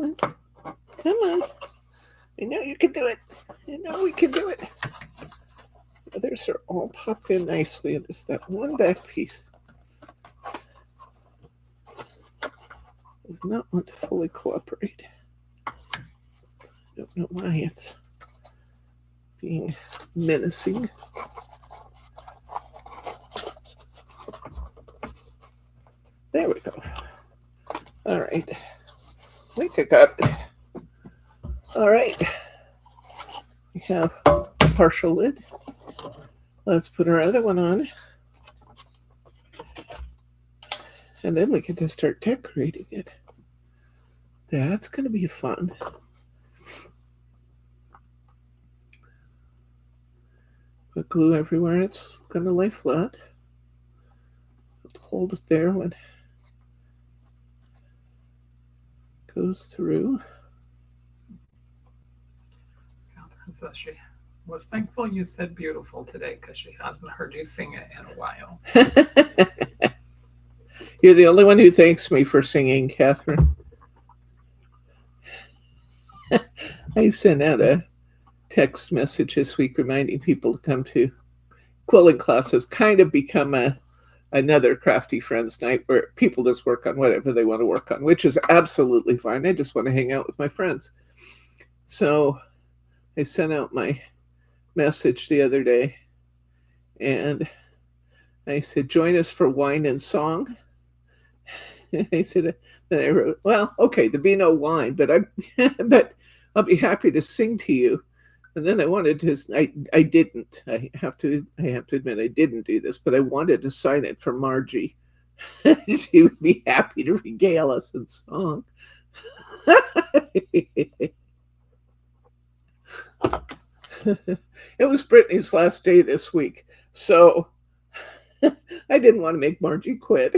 Come on. I know you can do it. I know we can do it. The others are all popped in nicely. And just that one back piece does not want to fully cooperate. I don't know why it's being menacing. There we go. All right. I think I got it. All right. We have a partial lid. Let's put our other one on. And then we can just start decorating it. That's going to be fun. Put glue everywhere. It's going to lay flat. Hold it there when it goes through. Catherine says she was thankful you said beautiful today because she hasn't heard you sing it in a while. You're the only one who thanks me for singing, Catherine. I sent out a text message this week reminding people to come to quilling classes. Kind of become another Crafty Friends night where people just work on whatever they want to work on, which is absolutely fine. I just want to hang out with my friends. So I sent out my message the other day and I said, join us for wine and song. I said, then I wrote, well, okay, there'll be no wine, but I'll be happy to sing to you. And then I wanted to. I didn't. I have to admit I didn't do this, but I wanted to sign it for Margie. She would be happy to regale us in song. It was Brittany's last day this week, so I didn't want to make Margie quit.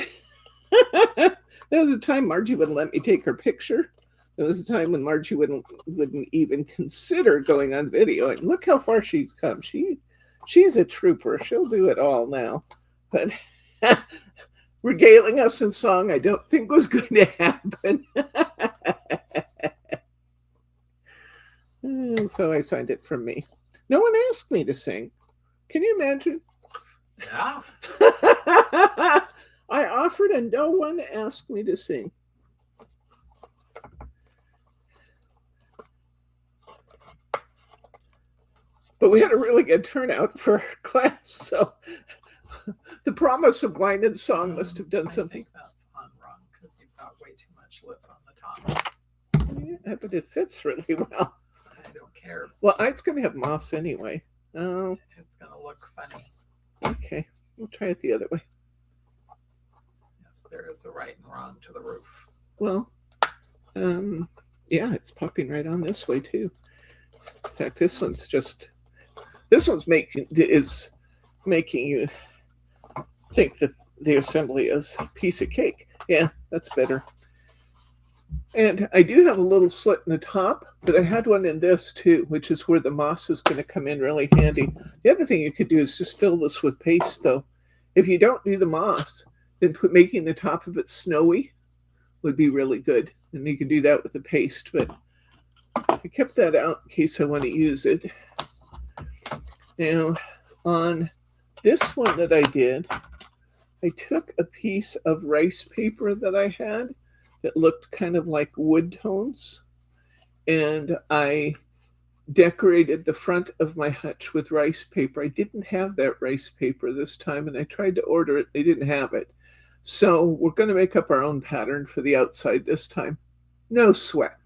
There was a time Margie wouldn't let me take her picture. There was a time when Margie wouldn't even consider going on video. And look how far she's come. She's a trooper. She'll do it all now. But regaling us in song, I don't think was going to happen. So I signed it from me. No one asked me to sing. Can you imagine? Yeah. I offered and no one asked me to sing. But we had a really good turnout for class, so the promise of wine and song must have done something. I think that's unwrong because you've got way too much lip on the top. Yeah, but it fits really well. I don't care. Well, it's going to have moss anyway. Oh, it's going to look funny. Okay, we'll try it the other way. Yes, there is a right and wrong to the roof. Well, yeah, it's popping right on this way too. In fact, this one's making you think that the assembly is a piece of cake. Yeah, that's better. And I do have a little slit in the top, but I had one in this too, which is where the moss is going to come in really handy. The other thing you could do is just fill this with paste, though. If you don't do the moss, then making the top of it snowy would be really good. And you can do that with the paste, but I kept that out in case I want to use it. Now, on this one that I did, I took a piece of rice paper that I had that looked kind of like wood tones, and I decorated the front of my hutch with rice paper. I didn't have that rice paper this time, and I tried to order it. They didn't have it. So we're going to make up our own pattern for the outside this time. No sweat.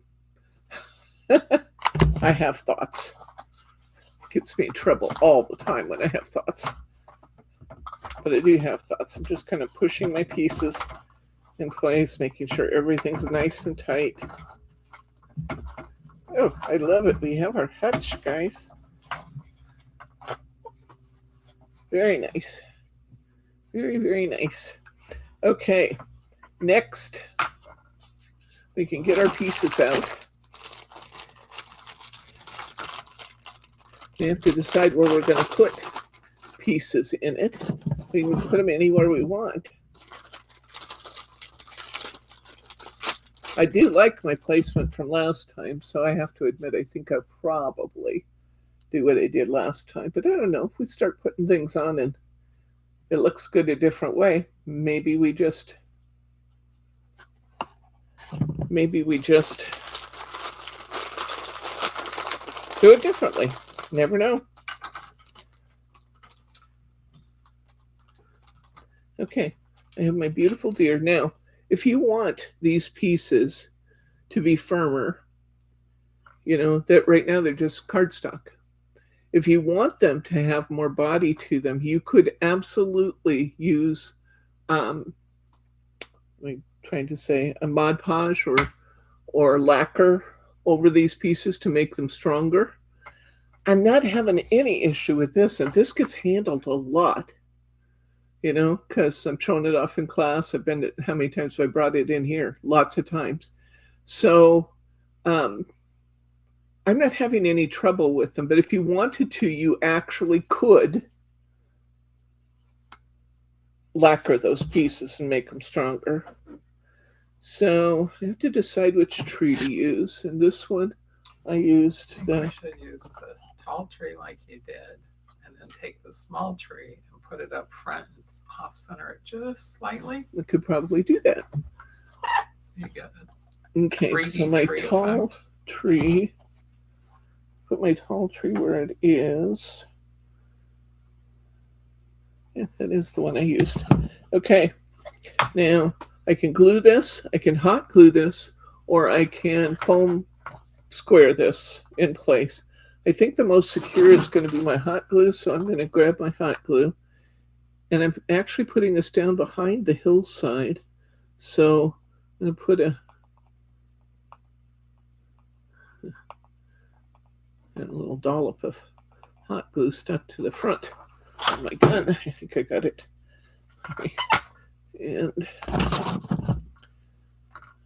I have thoughts. It gets me in trouble all the time when I have thoughts. But I do have thoughts. I'm just kind of pushing my pieces in place, making sure everything's nice and tight. Oh, I love it. We have our hutch, guys. Very nice. Very, very nice. Okay, next, we can get our pieces out. We have to decide where we're going to put pieces in it. We can put them anywhere we want. I do like my placement from last time, so I have to admit I think I'll probably do what I did last time. But I don't know, if we start putting things on and it looks good a different way, maybe we just do it differently. Never know. Okay, I have my beautiful deer. Now, if you want these pieces to be firmer, that right now they're just cardstock. If you want them to have more body to them, you could absolutely use, I'm trying to say, a Mod Podge or lacquer over these pieces to make them stronger. I'm not having any issue with this, and this gets handled a lot, because I'm showing it off in class. I've been, how many times have I brought it in here? Lots of times. So I'm not having any trouble with them, but if you wanted to, you actually could lacquer those pieces and make them stronger. So I have to decide which tree to use. And this one, I used I should use the tall tree like you did, and then take the small tree and put it up front and off center it just slightly. We could probably do that. So you get it. Okay, so my tall tree, put my tall tree where it is. Yeah, that is the one I used. Okay, now I can glue this, I can hot glue this, or I can foam square this in place. I think the most secure is going to be my hot glue, so I'm going to grab my hot glue. And I'm actually putting this down behind the hillside. So I'm going to put a little dollop of hot glue stuck to the front of my gun. I think I got it. Okay. And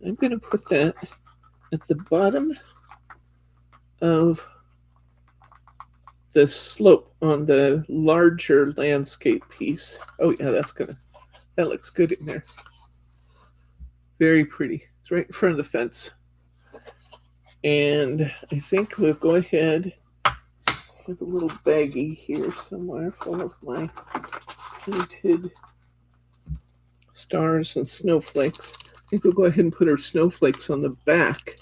I'm going to put that at the bottom of the slope on the larger landscape piece. Oh yeah, that looks good in there. Very pretty. It's right in front of the fence. And I think we'll go ahead with a little baggie here somewhere full of my painted stars and snowflakes. I think we'll go ahead and put our snowflakes on the back.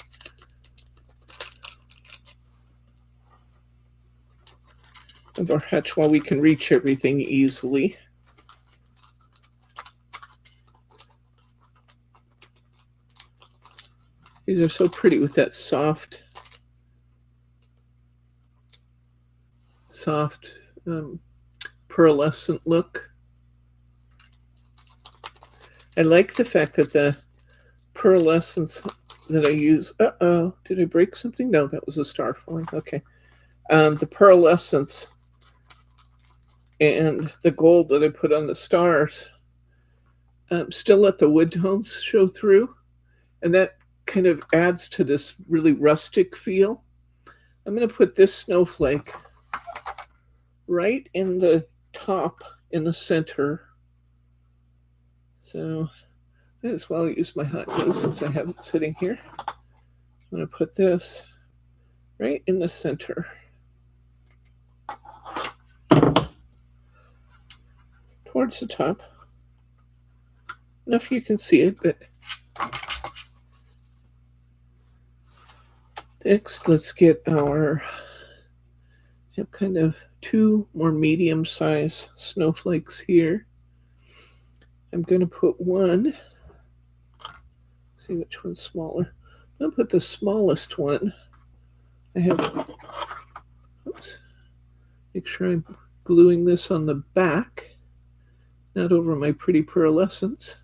Of our hutch while we can reach everything easily. These are so pretty with that soft pearlescent look. I like the fact that the pearlescence that I use, did I break something? No, that was a star falling. Okay. The pearlescence and the gold that I put on the stars still let the wood tones show through, and that kind of adds to this really rustic feel. I'm going to put this snowflake right in the top, in the center. So I might as well use my hot glue since I have it sitting here. I'm going to put this right in the center. Towards the top. I don't know if you can see it, but next let's get our kind of two more medium-sized snowflakes here. I'm going to put one, see which one's smaller. I'm going to put the smallest one. I have, oops, make sure I'm gluing this on the back, not over my pretty pearlescence.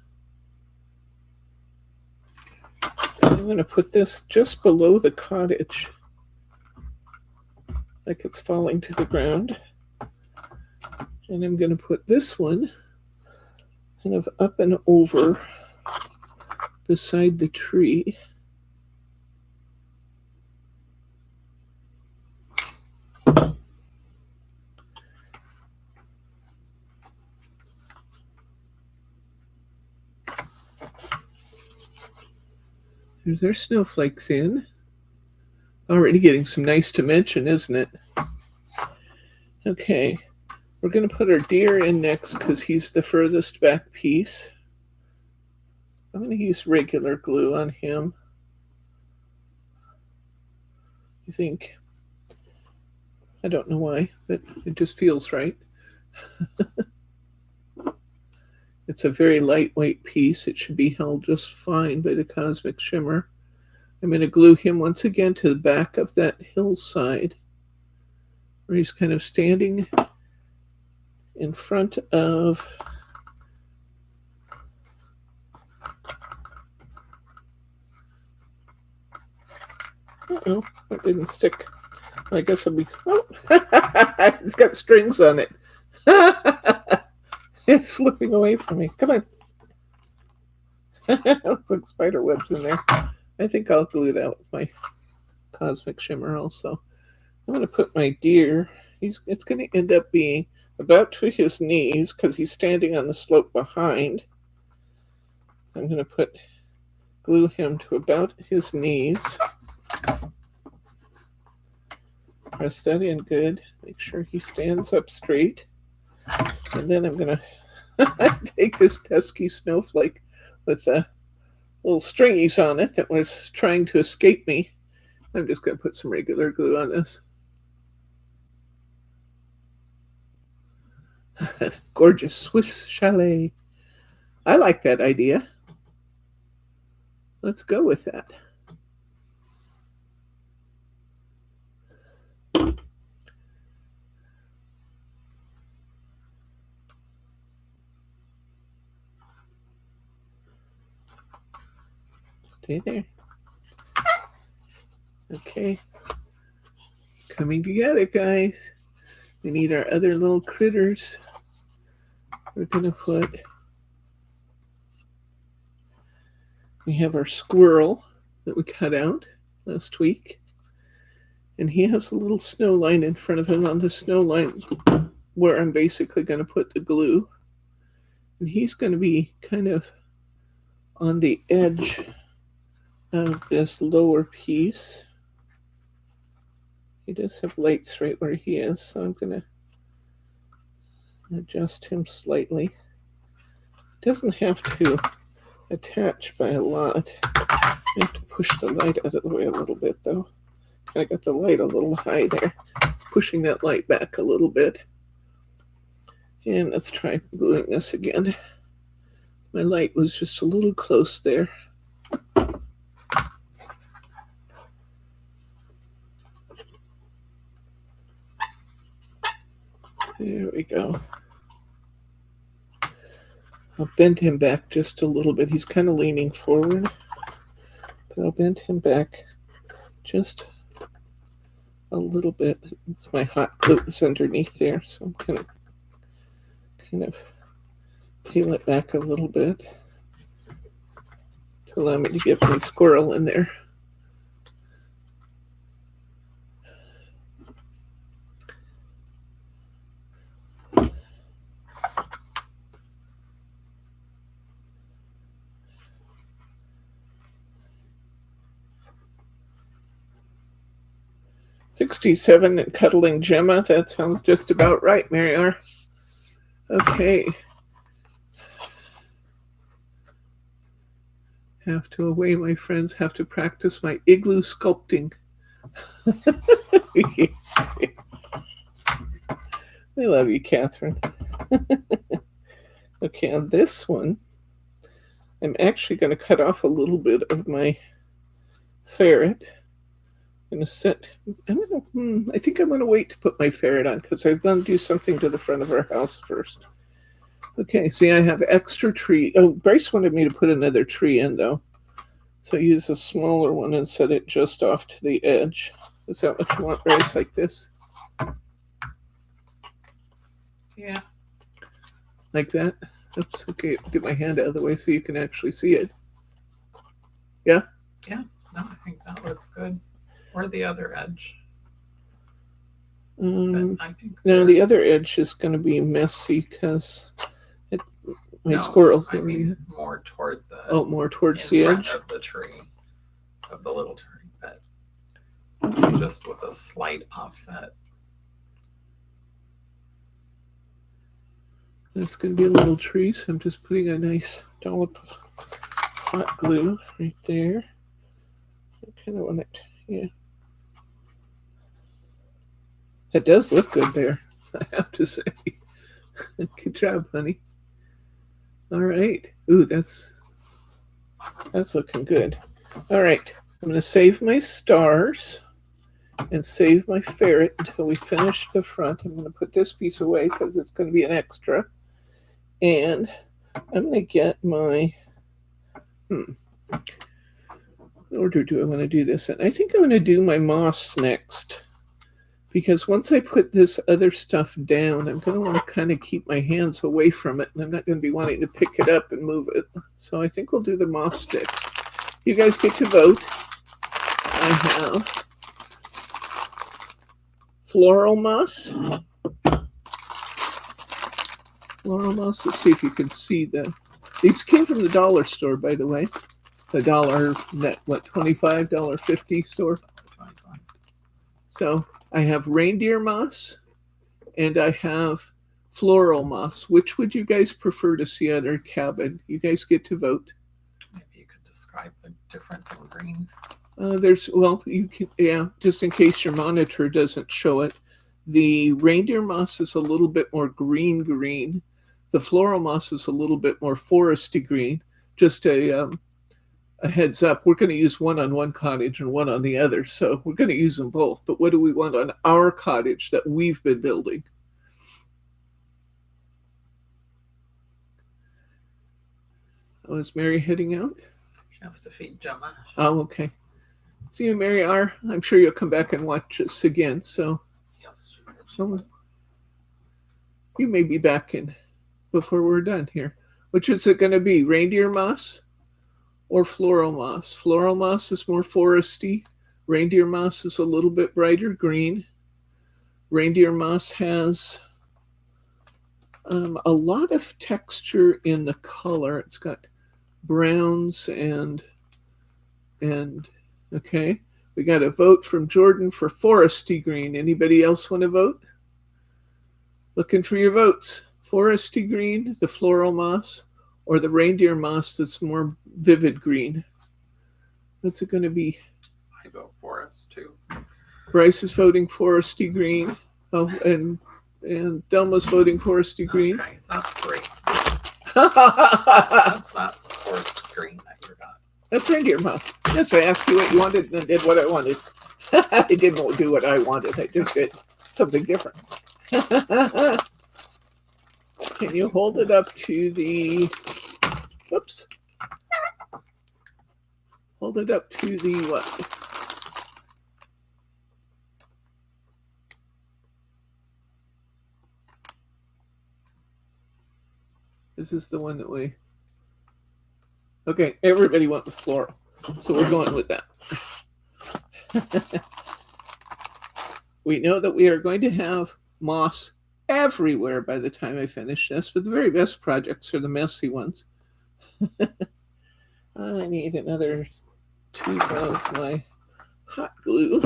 I'm going to put this just below the cottage, like it's falling to the ground. And I'm going to put this one kind of up and over beside the tree. There's our snowflakes in. Already getting some nice dimension, isn't it? Okay, we're going to put our deer in next because he's the furthest back piece. I'm going to use regular glue on him. I think. I don't know why, but it just feels right. It's a very lightweight piece. It should be held just fine by the cosmic shimmer. I'm going to glue him once again to the back of that hillside where he's kind of standing in front of uh-oh, that didn't stick. I guess I'll be, oh, it's got strings on it. It's flipping away from me. Come on. Looks like spider webs in there. I think I'll glue that with my cosmic shimmer also. I'm going to put my deer, it's going to end up being about to his knees because he's standing on the slope behind. I'm going to glue him to about his knees. Press that in good. Make sure he stands up straight. And then I'm going to take this pesky snowflake with the little stringies on it that was trying to escape me. I'm just going to put some regular glue on this. That's gorgeous Swiss chalet. I like that idea. Let's go with that. Stay there. Okay. Coming together, guys. We need our other little critters. We're going to put... We have our squirrel that we cut out last week. And he has a little snow line in front of him. On the snow line where I'm basically going to put the glue. And he's going to be kind of on the edge of this lower piece. He does have lights right where he is, so I'm going to adjust him slightly. Doesn't have to attach by a lot. I have to push the light out of the way a little bit, though. I got the light a little high there. It's pushing that light back a little bit. And let's try gluing this again. My light was just a little close there. There we go. I'll bend him back just a little bit. He's kind of leaning forward, but I'll bend him back just a little bit. It's my hot glue that's underneath there, so I'm going to kind of peel it back a little bit to allow me to get my squirrel in there. $67 and cuddling Gemma. That sounds just about right, Mary R. Okay. Have to away, my friends. Have to practice my igloo sculpting. I love you, Catherine. Okay, on this one, I'm actually going to cut off a little bit of my ferret. I'm going to set, I think I'm going to wait to put my ferret on because I'm going to do something to the front of our house first. Okay, see, I have extra tree. Oh, Bryce wanted me to put another tree in, though. So use a smaller one and set it just off to the edge. Is that what you want, Bryce, like this? Yeah. Like that? Oops, okay, get my hand out of the way so you can actually see it. Yeah? Yeah, no, I think that looks good. Or the other edge. No, the other edge is going to be messy because my squirrel. I mean more toward the. Oh, more towards the edge of the tree, of the little tree, but just with a slight offset. It's going to be a little tree, so I'm just putting a nice dollop of hot glue right there. I kind of want it, yeah. That does look good there, I have to say. Good job, honey. All right. Ooh, that's looking good. All right. I'm going to save my stars and save my ferret until we finish the front. I'm going to put this piece away because it's going to be an extra. And I'm going to get my... What order do I want to do this in? I think I'm going to do my moss next. Because once I put this other stuff down, I'm going to want to kind of keep my hands away from it. And I'm not going to be wanting to pick it up and move it. So I think we'll do the moss sticks. You guys get to vote. I have floral moss. Floral moss. Let's see if you can see the... These came from the dollar store, by the way. The dollar, what, $25, $50 store? So... I have reindeer moss and I have floral moss. Which would you guys prefer to see at our cabin? You guys get to vote. Maybe you could describe the difference in green. You can, yeah, just in case your monitor doesn't show it. The reindeer moss is a little bit more green. The floral moss is a little bit more foresty green. Just a heads up, we're going to use one on one cottage and one on the other, so we're going to use them both. But what do we want on our cottage that we've been building? Oh, is Mary heading out? She has to feed Gemma. Oh, okay. See you, Mary R. I'm sure you'll come back and watch us again. So Yes, she said she would. You may be back in before we're done here. Which is it going to be? Reindeer moss or floral moss? Floral moss is more foresty. Reindeer moss is a little bit brighter green. Reindeer moss has a lot of texture in the color. It's got browns and okay. We got a vote from Jordan for foresty green. Anybody else want to vote? Looking for your votes. Foresty green, the floral moss, or the reindeer moss that's more vivid green? What's it going to be? I vote forest too. Bryce is voting foresty green. Oh, and Delma's voting foresty green. Okay, that's 3. That's not forest green that you got. That's reindeer moss. Yes, I asked you what you wanted and did what I wanted. I didn't do what I wanted. I just did something different. Can you hold it up to the, whoops. Hold it up to the what? This is the one that we, okay, everybody went with floral. So we're going with that. We know that we are going to have moss everywhere by the time I finish this, but the very best projects are the messy ones. I need another tube of my hot glue.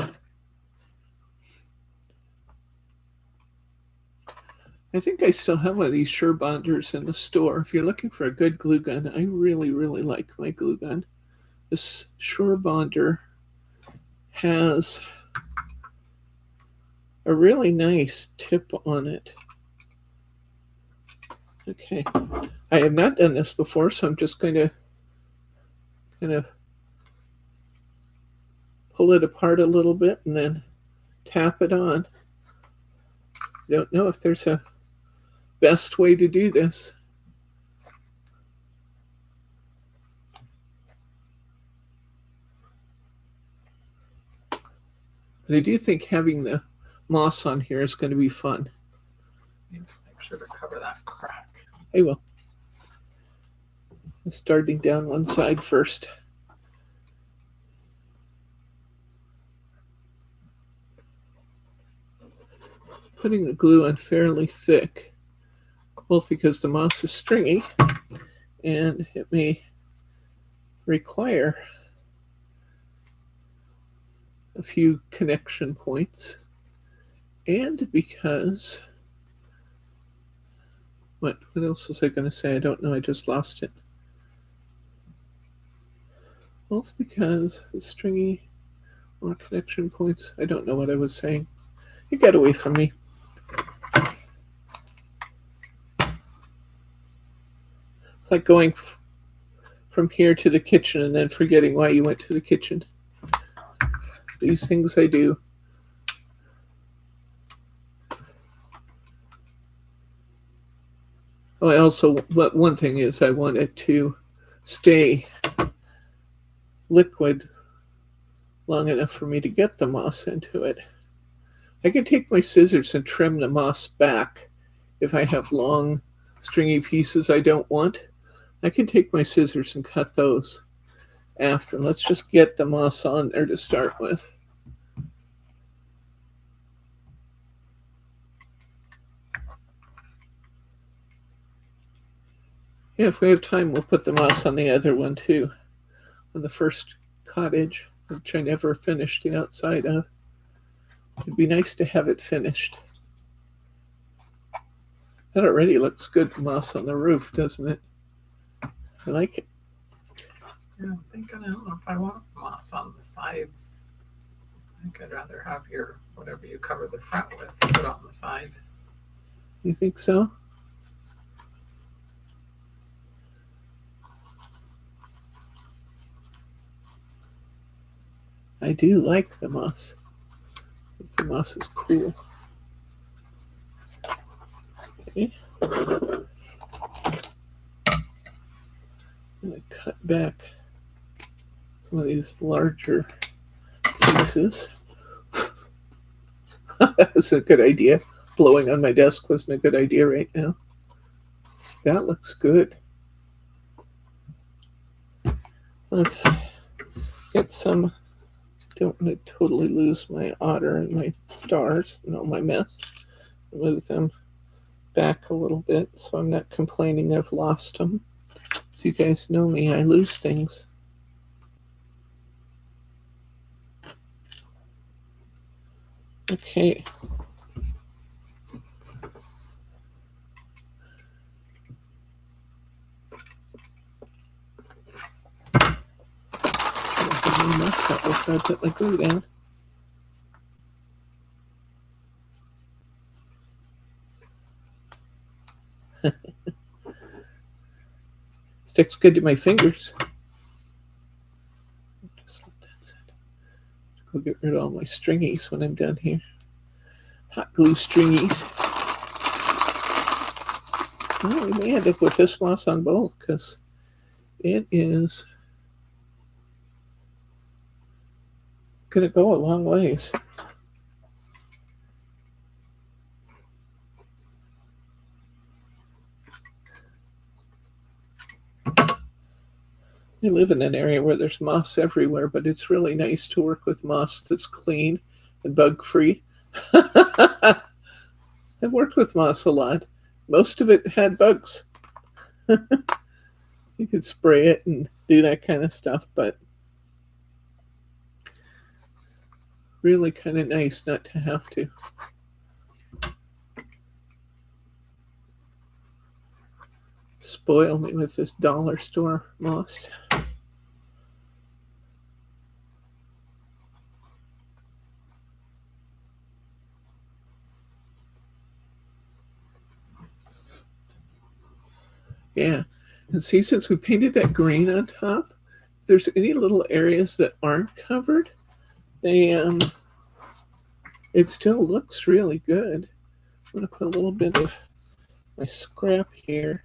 I think I still have one of these Sure Bonders in the store. If you're looking for a good glue gun, I really, really like my glue gun. This Sure Bonder has a really nice tip on it. Okay, I have not done this before, so I'm just going to kind of pull it apart a little bit and then tap it on. I don't know if there's a best way to do this. But I do think having the moss on here is going to be fun. You need to make sure to cover that crack. I will. I'm starting down one side first. Putting the glue on fairly thick, both because the moss is stringy and it may require a few connection points, and because what else was I going to say? I don't know. I just lost it. Both because it's stringy, more connection points. I don't know what I was saying. You got away from me. It's like going from here to the kitchen and then forgetting why you went to the kitchen. These things I do. Oh, I also, one thing is I want it to stay liquid long enough for me to get the moss into it. I can take my scissors and trim the moss back if I have long, stringy pieces I don't want. I can take my scissors and cut those after. Let's just get the moss on there to start with. Yeah, if we have time, we'll put the moss on the other one too. On the first cottage, which I never finished the outside of. It'd be nice to have it finished. That already looks good, the moss on the roof, doesn't it? I like it. Yeah, I'm thinking, I don't know if I want moss on the sides. I think I'd rather have your, whatever you cover the front with, put on the side. You think so? I do like the moss. I think the moss is cool. Okay. I'm going to cut back some of these larger pieces. That's a good idea. Blowing on my desk wasn't a good idea right now. That looks good. Let's get some. Don't want to totally lose my otter and my stars, my mess. Move them back a little bit so I'm not complaining I've lost them. So you guys know me, I lose things. Okay. Mess up before I put my glue down. Sticks good to my fingers. Just let that sit. Go get rid of all my stringies when I'm done here. Hot glue stringies. Well, we may end up with this moss on both because it is going to go a long ways. We live in an area where there's moss everywhere, but it's really nice to work with moss that's clean and bug-free. I've worked with moss a lot. Most of it had bugs. You could spray it and do that kind of stuff, but really kind of nice not to have to. Spoil me with this dollar store moss. Yeah, and see, since we painted that green on top, if there's any little areas that aren't covered, it still looks really good. I'm going to put a little bit of my scrap here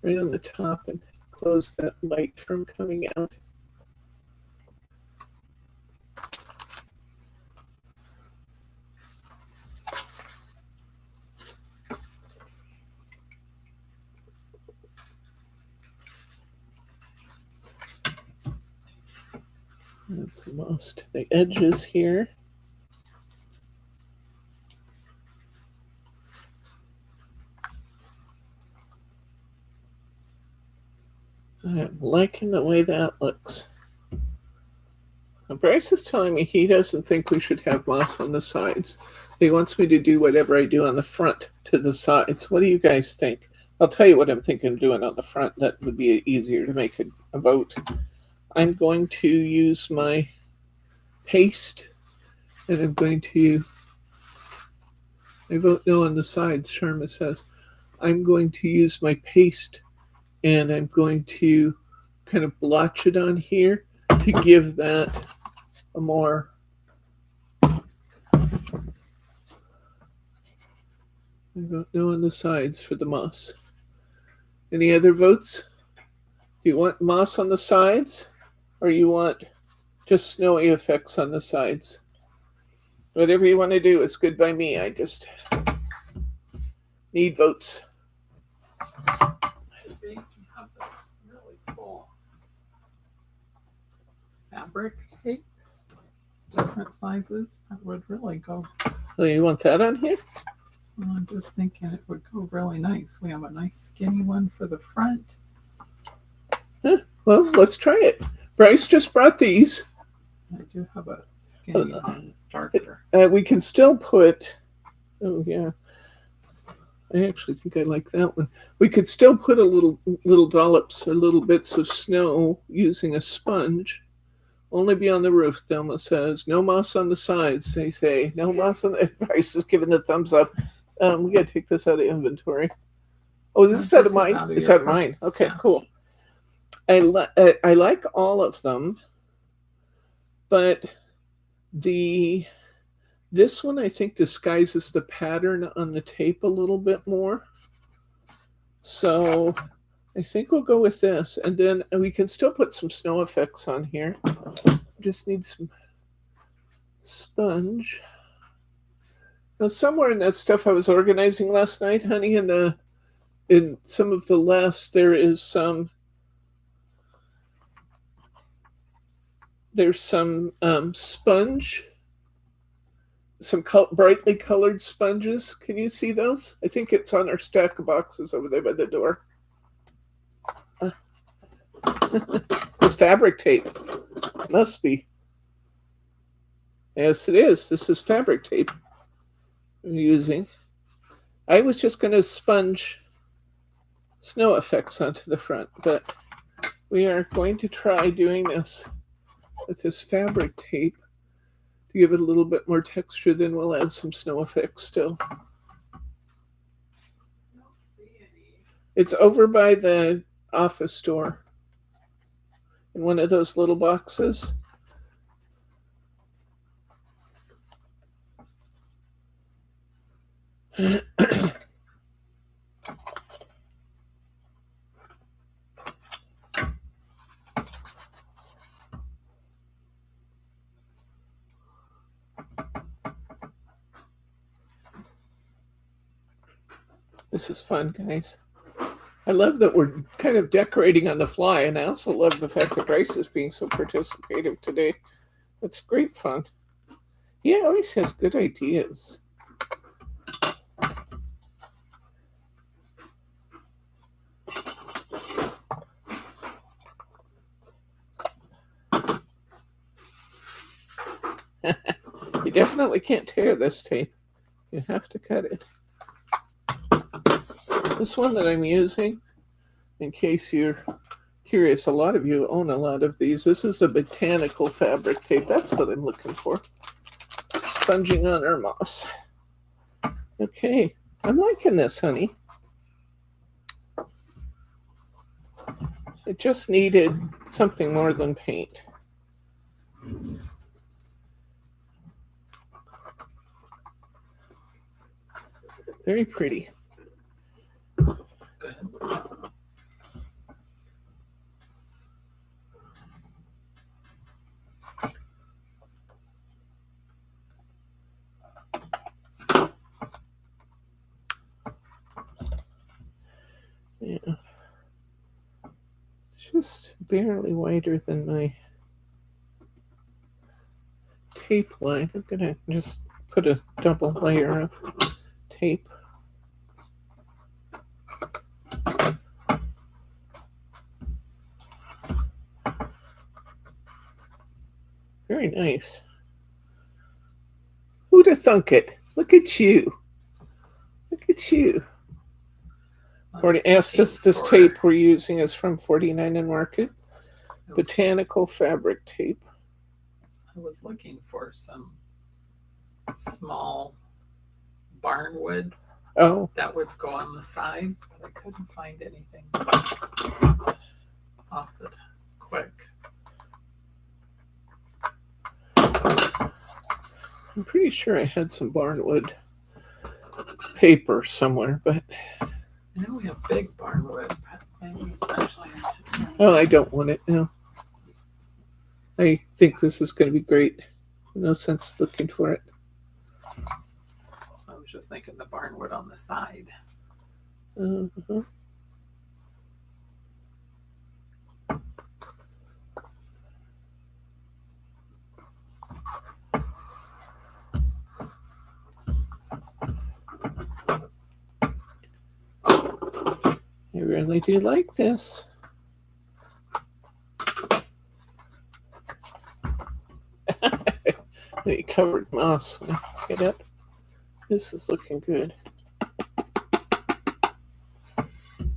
right on the top and close that light from coming out. That's most the edges here. I'm liking the way that looks. Now, Bryce is telling me he doesn't think we should have moss on the sides. He wants me to do whatever I do on the front to the sides. What do you guys think? I'll tell you what I'm thinking of doing on the front. That would be easier to make a vote. I'm going to use my paste, and I'm going to, I vote no on the sides, Sharma says. I'm going to use my paste, and I'm going to kind of blotch it on here to give that a more I vote no on the sides for the moss. Any other votes? Do you want moss on the sides, or you want just snowy effects on the sides? Whatever you want to do is good by me. I just need votes. Maybe have this really cool fabric tape, different sizes. That would really go. Oh, you want that on here? Well, I'm just thinking it would go really nice. We have a nice skinny one for the front. Huh? Well, let's try it. Bryce just brought these. I do have a skinny one, darker. We can still put. Oh yeah, I actually think I like that one. We could still put a little dollops or little bits of snow using a sponge. Only be on the roof, Thelma says. No moss on the sides, they say. No moss on the. Bryce is giving the thumbs up. We gotta take this out of inventory. Oh, this is out of mine. It's out of mine. Okay, yeah. Cool. I like all of them, but this one I think disguises the pattern on the tape a little bit more. So I think we'll go with this, and then we can still put some snow effects on here. Just need some sponge. Now, somewhere in that stuff I was organizing last night, honey, in some of the less there's some sponge, some brightly colored sponges. Can you see those? I think it's on our stack of boxes over there by the door. It's fabric tape. Must be. Yes, it is. This is fabric tape I'm using. I was just going to sponge snow effects onto the front, but we are going to try doing this with this fabric tape to give it a little bit more texture. Then we'll add some snow effects still. I don't see any. It's over by the office door in one of those little boxes. This is fun, guys. I love that we're kind of decorating on the fly, and I also love the fact that Grace is being so participative today. It's great fun. He always has good ideas. You definitely can't tear this tape. You have to cut it. This one that I'm using, in case you're curious, a lot of you own a lot of these. This is a botanical fabric tape. That's what I'm looking for. Sponging on our moss. Okay, I'm liking this, honey. It just needed something more than paint. Very pretty. Good. Yeah. It's just barely wider than my tape line. I'm gonna just put a double layer of tape. Very nice. Who'd have thunk it? Look at you. Look at you. This tape we're using is from 49 and Market. Botanical fabric tape. I was looking for some small barnwood that would go on the side, but I couldn't find anything off the quick. I'm pretty sure I had some barnwood paper somewhere, but I know we have big barnwood, but maybe actually I don't want it now. I think this is going to be great. No sense looking for it. I was just thinking the barnwood on the side. Uh-huh. I really do like this. The covered moss when I get up. This is looking good.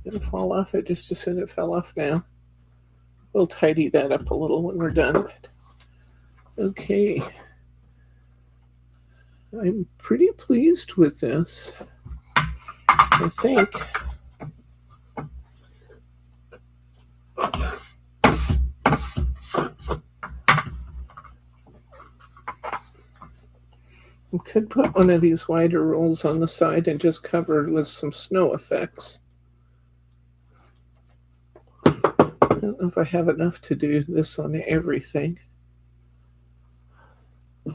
It'll fall off. I just assumed it fell off now. We'll tidy that up a little when we're done. Okay. I'm pretty pleased with this. I think. We could put one of these wider rolls on the side and just cover it with some snow effects. don't know if I have enough to do this on everything. I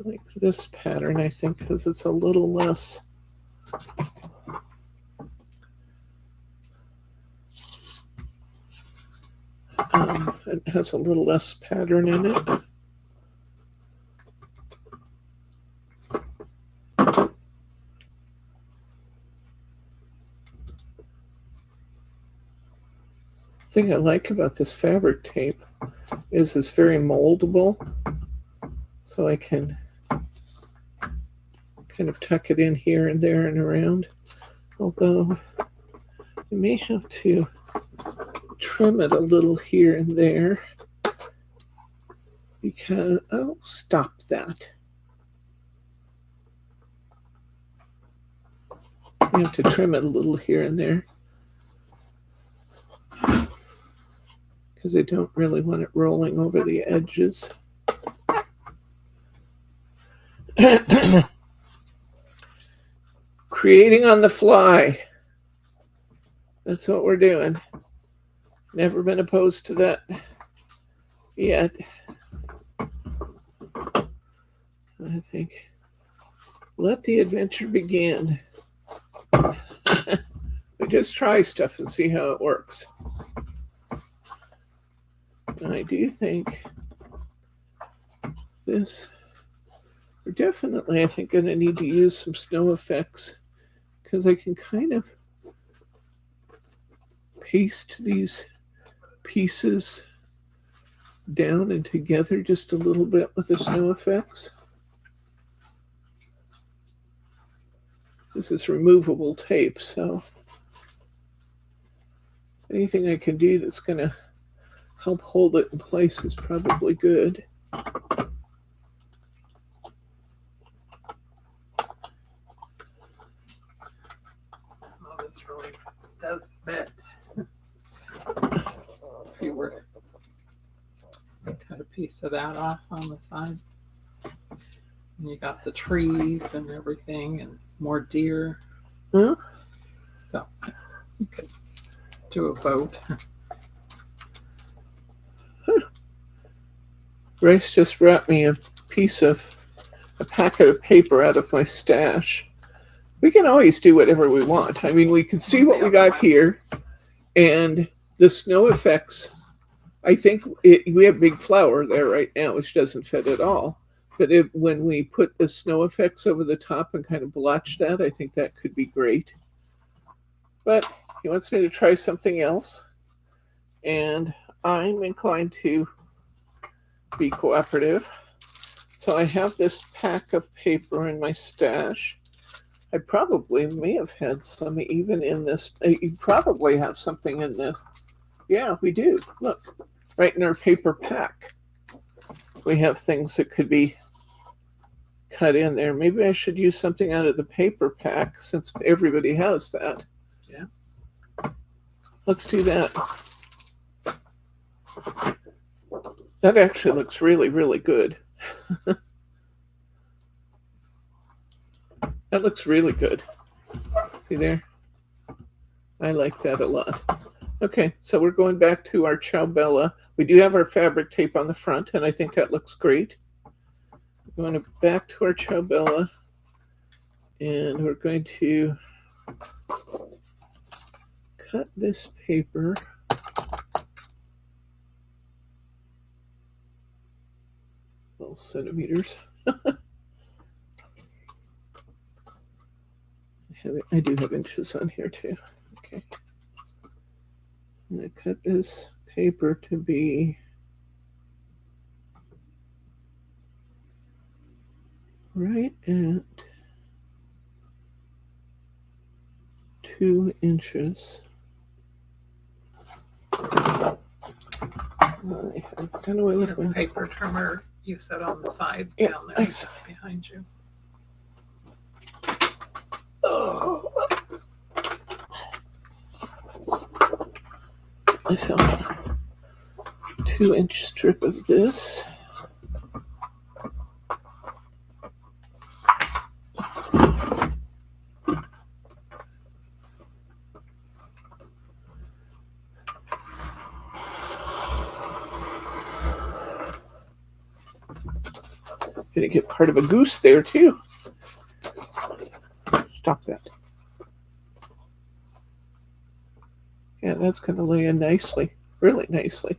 like this pattern, I think, because it's a little less it has a little less pattern in it. The thing I like about this fabric tape is it's very moldable, so I can kind of tuck it in here and there and around. Although I may have to trim it a little here and there because, oh, stop that. I have to trim it a little here and there because I don't really want it rolling over the edges. Creating on the fly. That's what we're doing. Never been opposed to that yet. I think let the adventure begin. We just try stuff and see how it works. And I do think this, we're definitely, I think, going to need to use some snow effects because I can kind of paste these pieces down and together just a little bit with the snow effects. This is removable tape, so anything I can do that's going to help hold it in place is probably good. Oh, this really does fit. If you were to cut a piece of that off on the side. And you got the trees and everything and more deer. Huh? So you could do a boat. Grace just brought me a packet of paper out of my stash. We can always do whatever we want. I mean, we can see what we got here, and the snow effects. I think we have big flower there right now, which doesn't fit at all. But when we put the snow effects over the top and kind of blotch that, I think that could be great. But he wants me to try something else, and I'm inclined to be cooperative. So I have this pack of paper in my stash. I probably may have had some even in this. You probably have something in this. Yeah, we do. Look, right in our paper pack. We have things that could be cut in there. Maybe I should use something out of the paper pack since everybody has that. Yeah. Let's do that. That actually looks really, really good. That looks really good. See there? I like that a lot. Okay, so we're going back to our Ciao Bella. We do have our fabric tape on the front, and I think that looks great. We're going back to our Ciao Bella, and we're going to cut this paper. 12 centimeters. I do have inches on here too. Okay. I'm going to cut this paper to be right at 2 inches. I have done away with the paper trimmer you set on the side down there behind you. Oh. Myself 2-inch strip of this. Gonna get part of a goose there too. Stop that. Yeah, that's gonna lay in nicely, really nicely.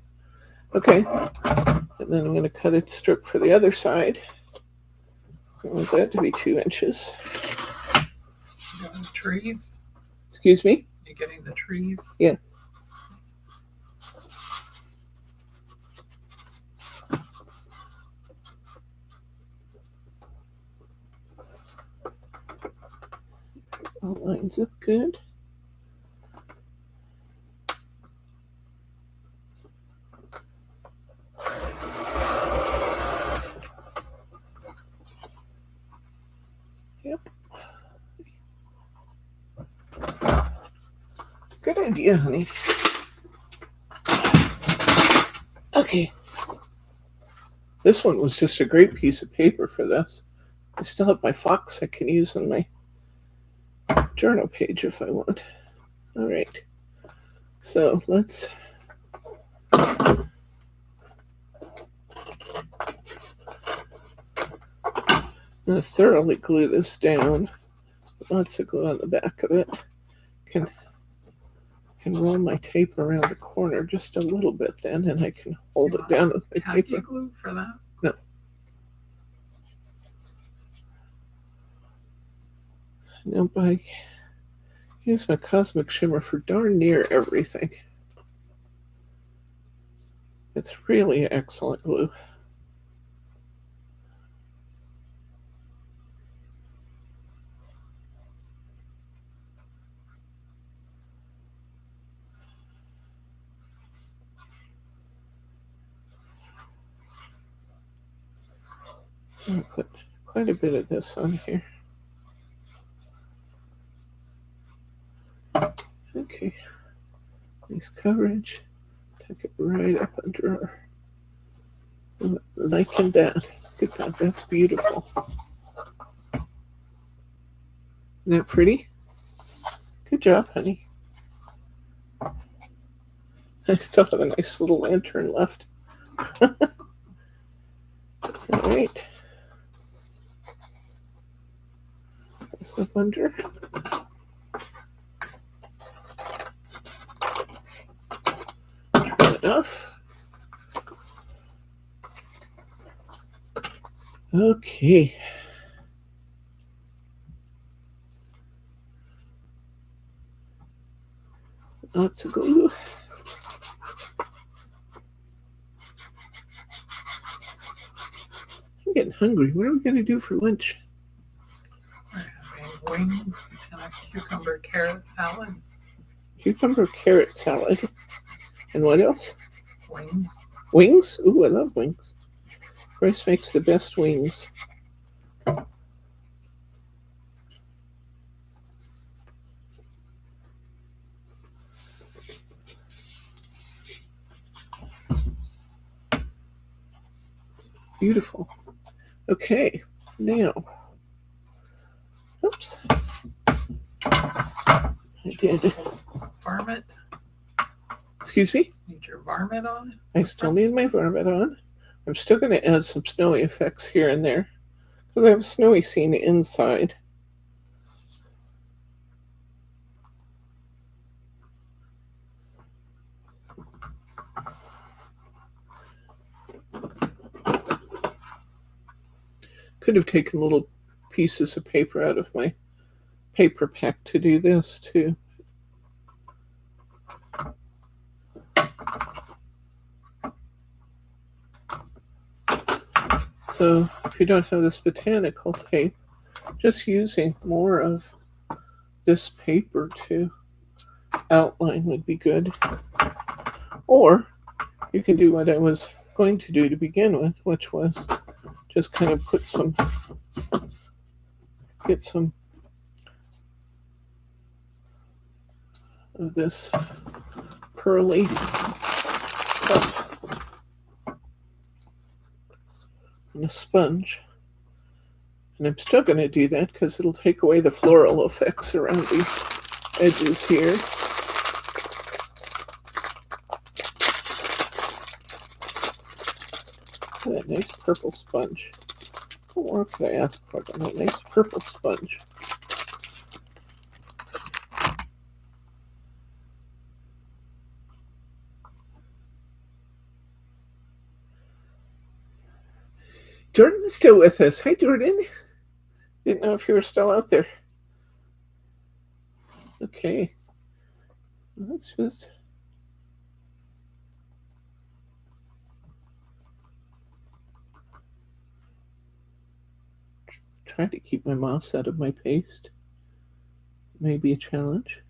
Okay, and then I'm gonna cut a strip for the other side. I want that to be 2 inches. You got the trees? Excuse me? You getting the trees? Yeah. All lines up good. Yep. Good idea, honey. Okay. This one was just a great piece of paper for this. I still have my fox I can use on my journal page if I want. All right. So let's I'm going to thoroughly glue this down. Lots of glue on the back of it. Can roll my tape around the corner just a little bit then, and I can hold it down with my Tacky paper. glue for that? No. Now I use my Cosmic Shimmer for darn near everything. It's really excellent glue. I'll put quite a bit of this on here. Okay, nice coverage. Tuck it right up under our, liking that. Look at that, that's beautiful. Isn't that pretty? Good job, honey. I still have a nice little lantern left. All right. This up under. Enough. Okay. Lots of glue. I'm getting hungry. What are we going to do for lunch? We're having wings and a cucumber carrot salad. Cucumber carrot salad. And what else? Wings. Wings? Ooh, I love wings. Grace makes the best wings. Beautiful. Okay, now, oops, I did. Varmint. Excuse me? Need your varmint on? I still need my varmint on. I'm still going to add some snowy effects here and there because I have a snowy scene inside. Could have taken little pieces of paper out of my paper pack to do this too. So if you don't have this botanical tape, just using more of this paper to outline would be good. Or you can do what I was going to do to begin with, which was just kind of put some, get some of this pearly stuff on a sponge. And I'm still going to do that because it'll take away the floral effects around the edges here. That nice purple sponge. What more could I ask for than a nice purple sponge? Jordan's still with us. Hi, Jordan. Didn't know if you were still out there. Okay. Let's just... try to keep my mouse out of my paste. May be a challenge.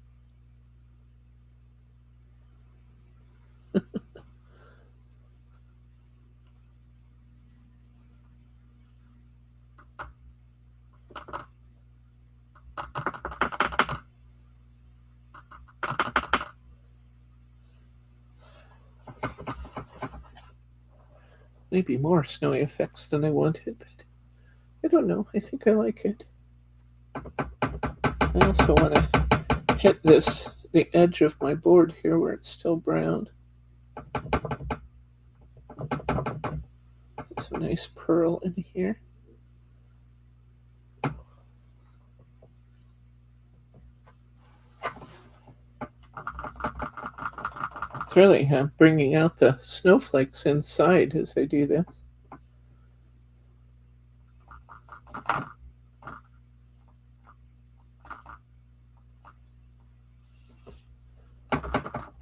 Maybe more snowy effects than I wanted, but I don't know. I think I like it. I also want to hit the edge of my board here where it's still brown. Put some nice pearl in here. It's really bringing out the snowflakes inside as I do this.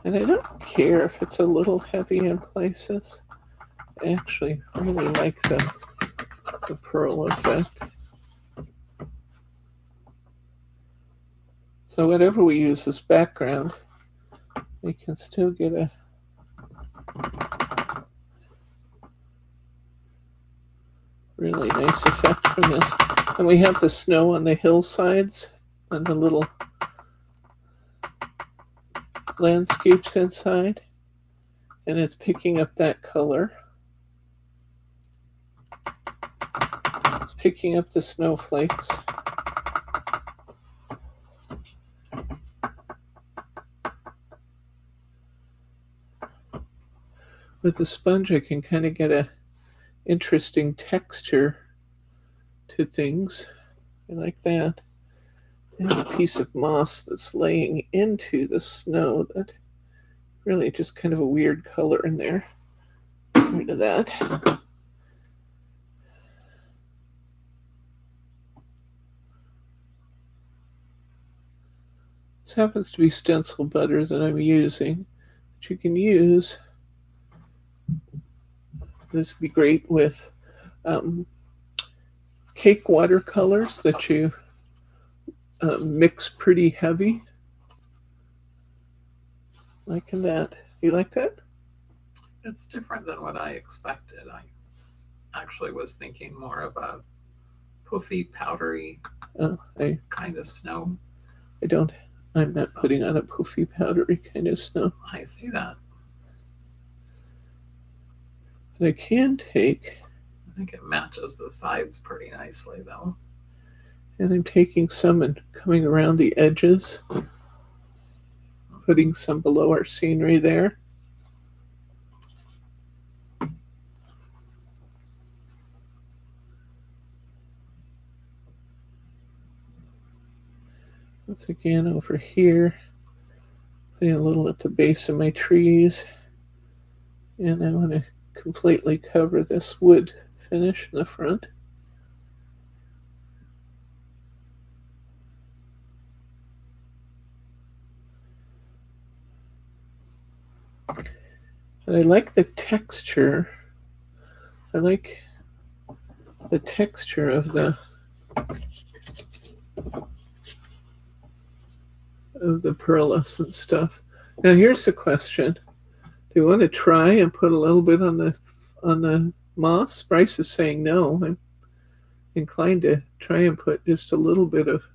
And I don't care if it's a little heavy in places. I actually really like the pearl effect. So whatever we use as background, we can still get a really nice effect from this. And we have the snow on the hillsides and the little landscapes inside. And it's picking up that color. It's picking up the snowflakes. With the sponge, I can kind of get a interesting texture to things. I like that. I have a piece of moss that's laying into the snow that really just kind of a weird color in there. Get rid of that. This happens to be stencil butter that I'm using, but you can use. This would be great with cake watercolors that you mix pretty heavy. Liking that. You like that? It's different than what I expected. I actually was thinking more of a poofy, powdery kind of snow. I'm not putting on a poofy, powdery kind of snow. I see that. But I can take... I think it matches the sides pretty nicely, though. And I'm taking some and coming around the edges, putting some below our scenery there. Once again over here, putting a little at the base of my trees. And I want to completely cover this wood finish in the front. And I like the texture. I like the texture of the pearlescent stuff. Now here's the question. Do you want to try and put a little bit on the moss? Bryce is saying no. I'm inclined to try and put just a little bit of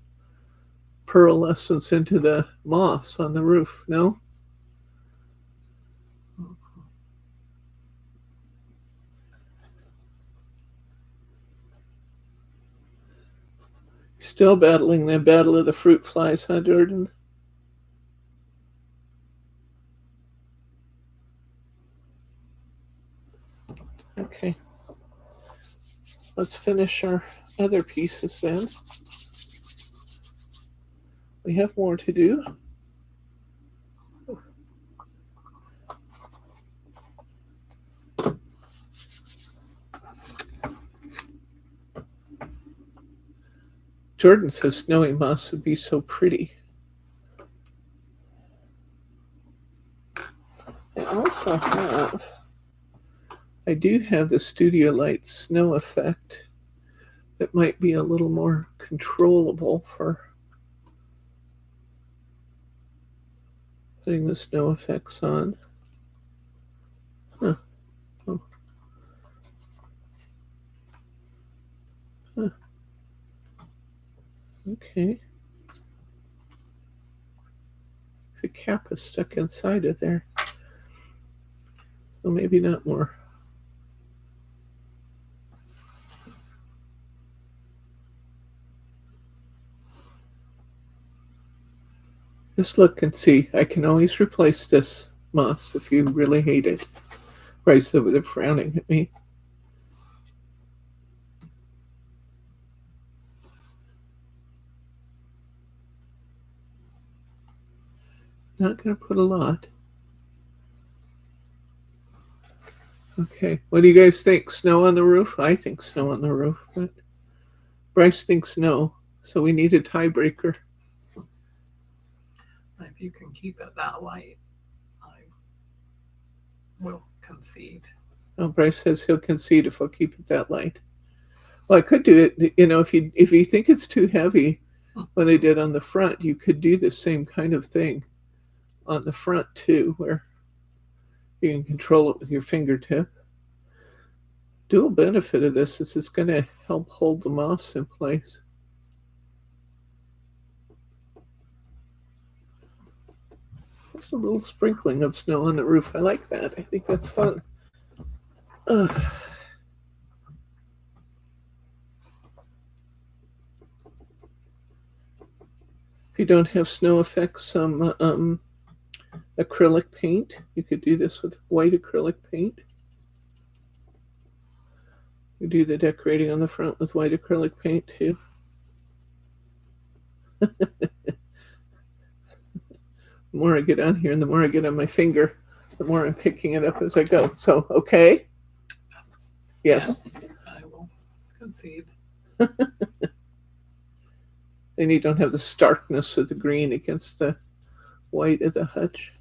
pearlescence into the moss on the roof. No? Still battling the battle of the fruit flies, huh, Jordan? Okay. Let's finish our other pieces then. We have more to do. Jordan says snowy moss would be so pretty. I do have the Studio Light snow effect that might be a little more controllable for putting the snow effects on. Huh. Oh. Huh. Okay. The cap is stuck inside of there. So maybe not more. Just look and see. I can always replace this moss if you really hate it. Bryce over there frowning at me. Not going to put a lot. Okay, what do you guys think? Snow on the roof? I think snow on the roof, but Bryce thinks no, so we need a tiebreaker. If you can keep it that light, I will concede. Oh, Bryce says he'll concede if I'll keep it that light. Well, I could do it, if you think it's too heavy, what I did on the front, you could do the same kind of thing on the front too, where you can control it with your fingertip. Dual benefit of this is it's going to help hold the moss in place. Just a little sprinkling of snow on the roof. I like that. I think that's fun. If you don't have snow effects, some acrylic paint. You could do this with white acrylic paint. You do the decorating on the front with white acrylic paint too. The more I get on here and the more I get on my finger, the more I'm picking it up as I go. So, okay? Yes. Yeah, I will concede. Then you don't have the starkness of the green against the white of the hutch.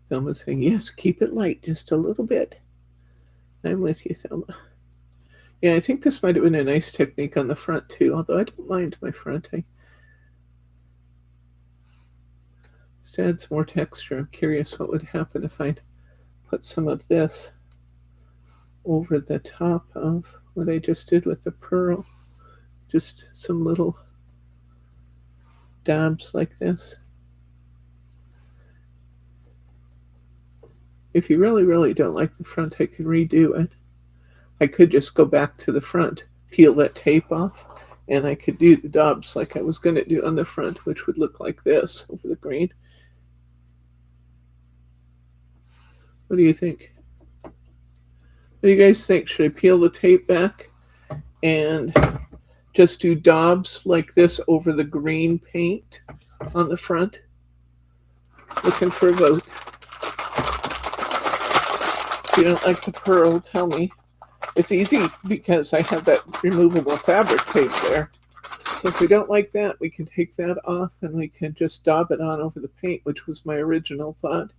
Thelma's saying, yes, keep it light just a little bit. I'm with you, Thelma. Yeah, I think this might have been a nice technique on the front too, although I don't mind my front. I just add some more texture. I'm curious what would happen if I put some of this over the top of what I just did with the pearl. Just some little dabs like this. If you really, really don't like the front, I can redo it. I could just go back to the front, peel that tape off, and I could do the daubs like I was going to do on the front, which would look like this over the green. What do you think? What do you guys think? Should I peel the tape back and just do daubs like this over the green paint on the front? Looking for a vote. If you don't like the pearl, tell me. It's easy because I have that removable fabric tape there. So if we don't like that, we can take that off and we can just daub it on over the paint, which was my original thought.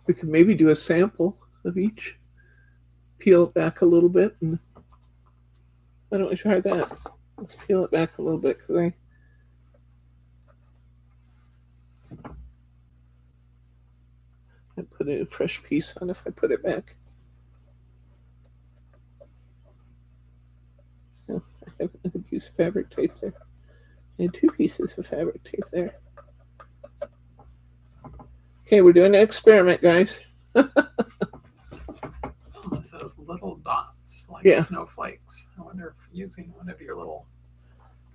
We could maybe do a sample of each. Peel it back a little bit, and why don't we try that? Let's peel it back a little bit because I put a fresh piece on if I put it back. Oh, I have another piece of fabric tape there. And two pieces of fabric tape there. Okay, we're doing an experiment, guys. those little dots like Yeah. snowflakes. I wonder if using one of your little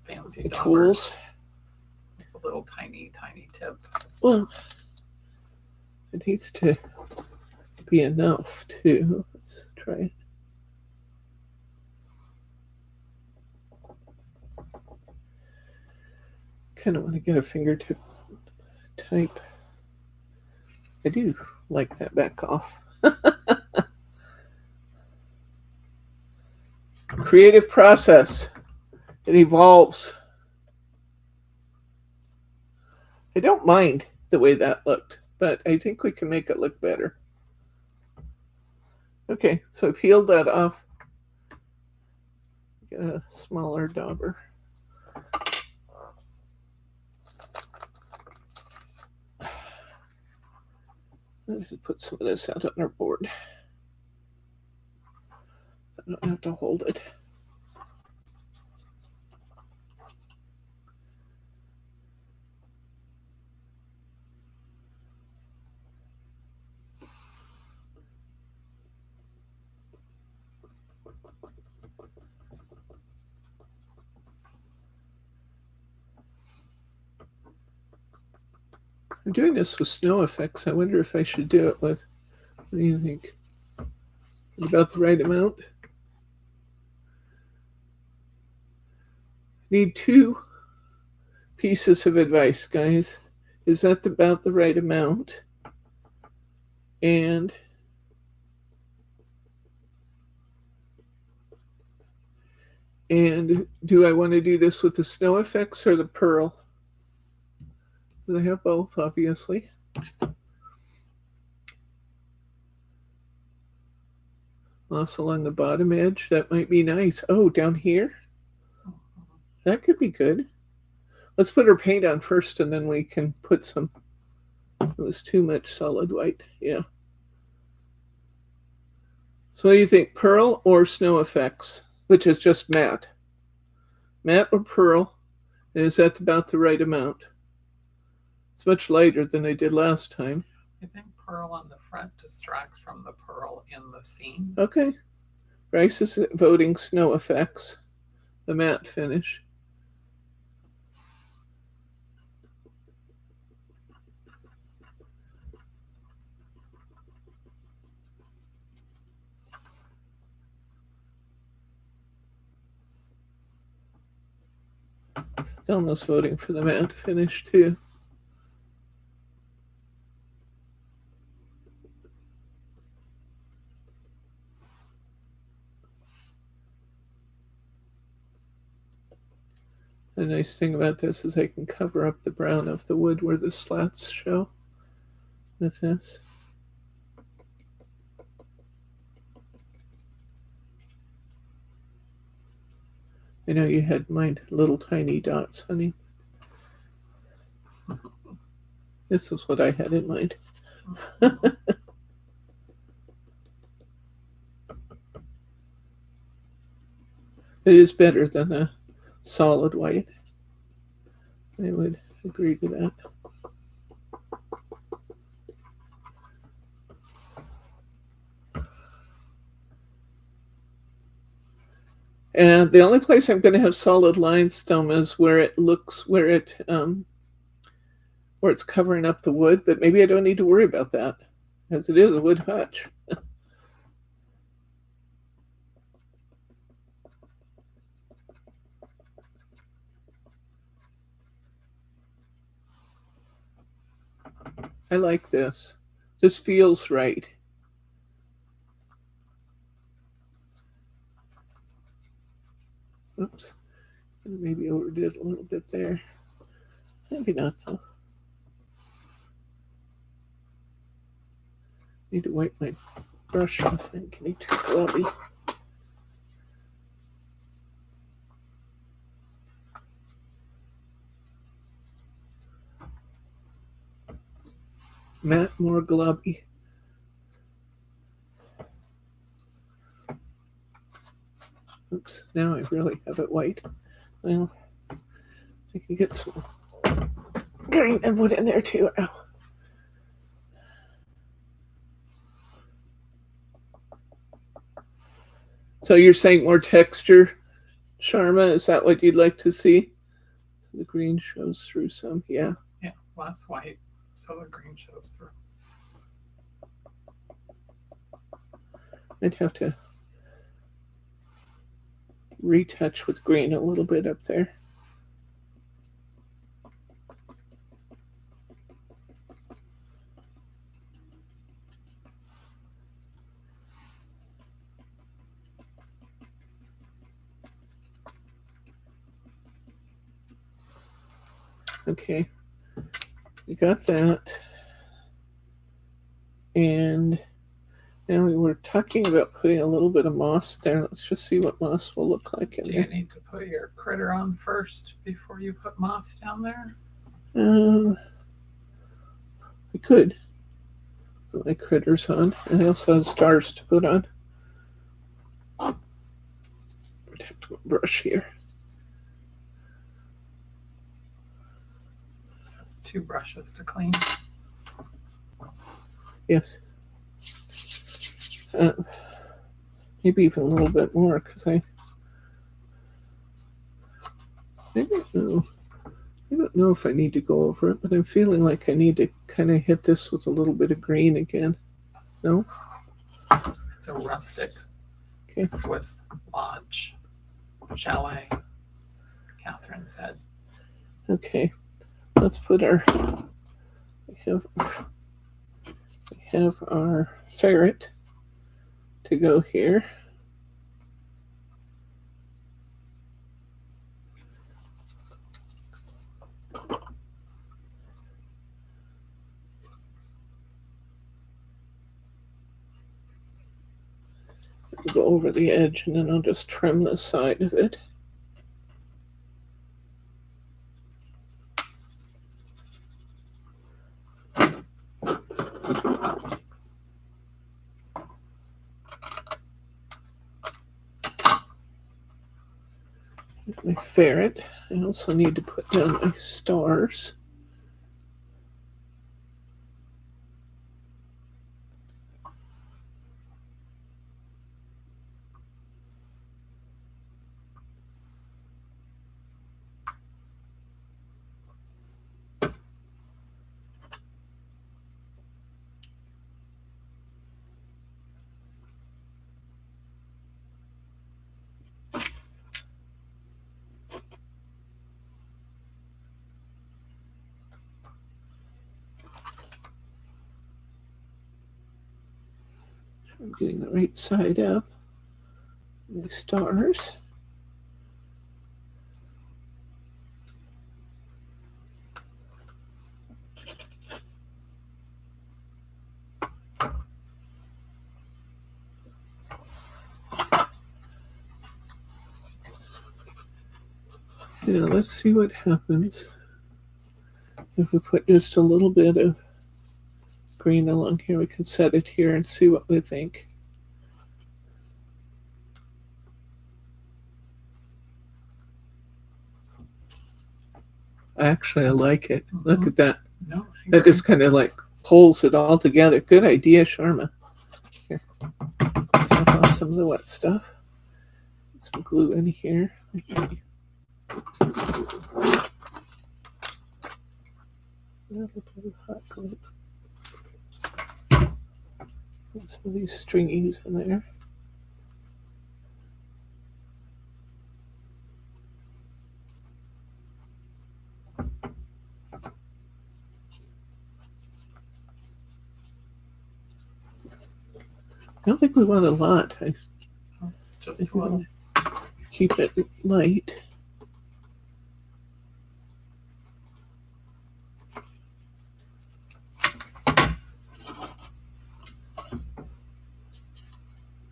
fancy The daubers tools. with a little tiny tip. Well, it needs to be enough too. Let's try it. Kind of want to get a fingertip type. I do like that back off. Creative process. It evolves. I don't mind the way that looked, but I think we can make it look better. Okay, so I peeled that off. Get a smaller dauber. Let's put some of this out on our board. I don't have to hold it. I'm doing this with snow effects. I wonder if I should do it with, what do you think? About the right amount? Need 2 pieces of advice, guys. Is that about the right amount? And do I want to do this with the snow effects or the pearl? I have both, obviously. Moss along the bottom edge. That might be nice. Oh, down here? That could be good. Let's put our paint on first, and then we can put some. It was too much solid white. Yeah. So what do you think, pearl or snow effects, which is just matte? Matte or pearl? And is that about the right amount? It's much lighter than I did last time. I think pearl on the front distracts from the pearl in the scene. Okay. Bryce is voting snow effects, the matte finish. It's almost voting for the matte finish too. The nice thing about this is I can cover up the brown of the wood where the slats show with this. I know you had mine little tiny dots, honey. This is what I had in mind. It is better than a solid white. I would agree to that. And the only place I'm going to have solid lines, Tom, is where it looks where it's covering up the wood. But maybe I don't need to worry about that, as it is a wood hutch. I like this. This feels right. Oops. Maybe overdid a little bit there. Maybe not though. Need to wipe my brush off. I'm getting too globby. Matte, more globby. Oops, now I really have it white. Well, I can get some green and wood in there too. Ow. So you're saying more texture, Sharma? Is that what you'd like to see? The green shows through some, yeah. Yeah, less white, so the green shows through. I'd have to retouch with green a little bit up there. Okay, we got that. And now we were talking about putting a little bit of moss there. Let's just see what moss will look like in Do there. you need to put your critter on first before you put moss down there? I could put my critters on, and I also have stars to put on. Protect my brush here. 2 brushes to clean. Yes. Maybe even a little bit more because I don't know. I don't know if I need to go over it, but I'm feeling like I need to kind of hit this with a little bit of green again. No? It's a rustic Okay. Swiss lodge chalet, Catherine said. Okay. Let's put our. We have our ferret to go here. Go over the edge and then I'll just trim the side of it. My ferret. I also need to put down my stars. I'm getting the right side up. My stars. Now let's see what happens if we put just a little bit of green along here. We can set it here and see what we think. Actually, I like it. Mm-hmm. Look at that. No, that just kind of like pulls it all together. Good idea, Sharma. Here, tap off some of the wet stuff. Put some glue in here. Okay. A little bit of hot glue. Put some of these stringies in there. I don't think we want a lot. Just a little. Keep it light.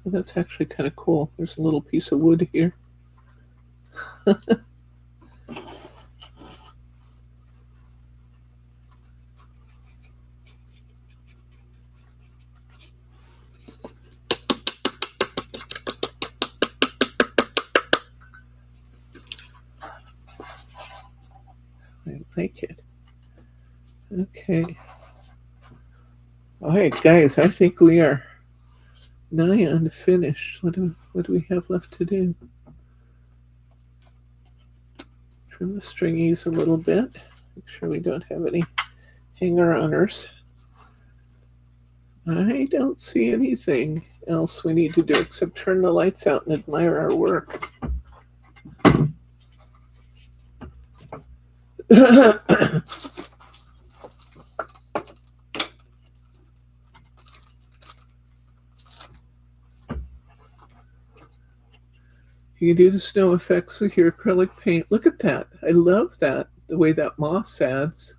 Well, that's actually kind of cool. There's a little piece of wood here. I like it. Okay. All right, guys, I think we are nigh on finished. What do we have left to do? Trim the stringies a little bit. Make sure we don't have any hanger-oners. I don't see anything else we need to do except turn the lights out and admire our work. You can do the snow effects with your acrylic paint. Look at that. I love that, the way that moss adds.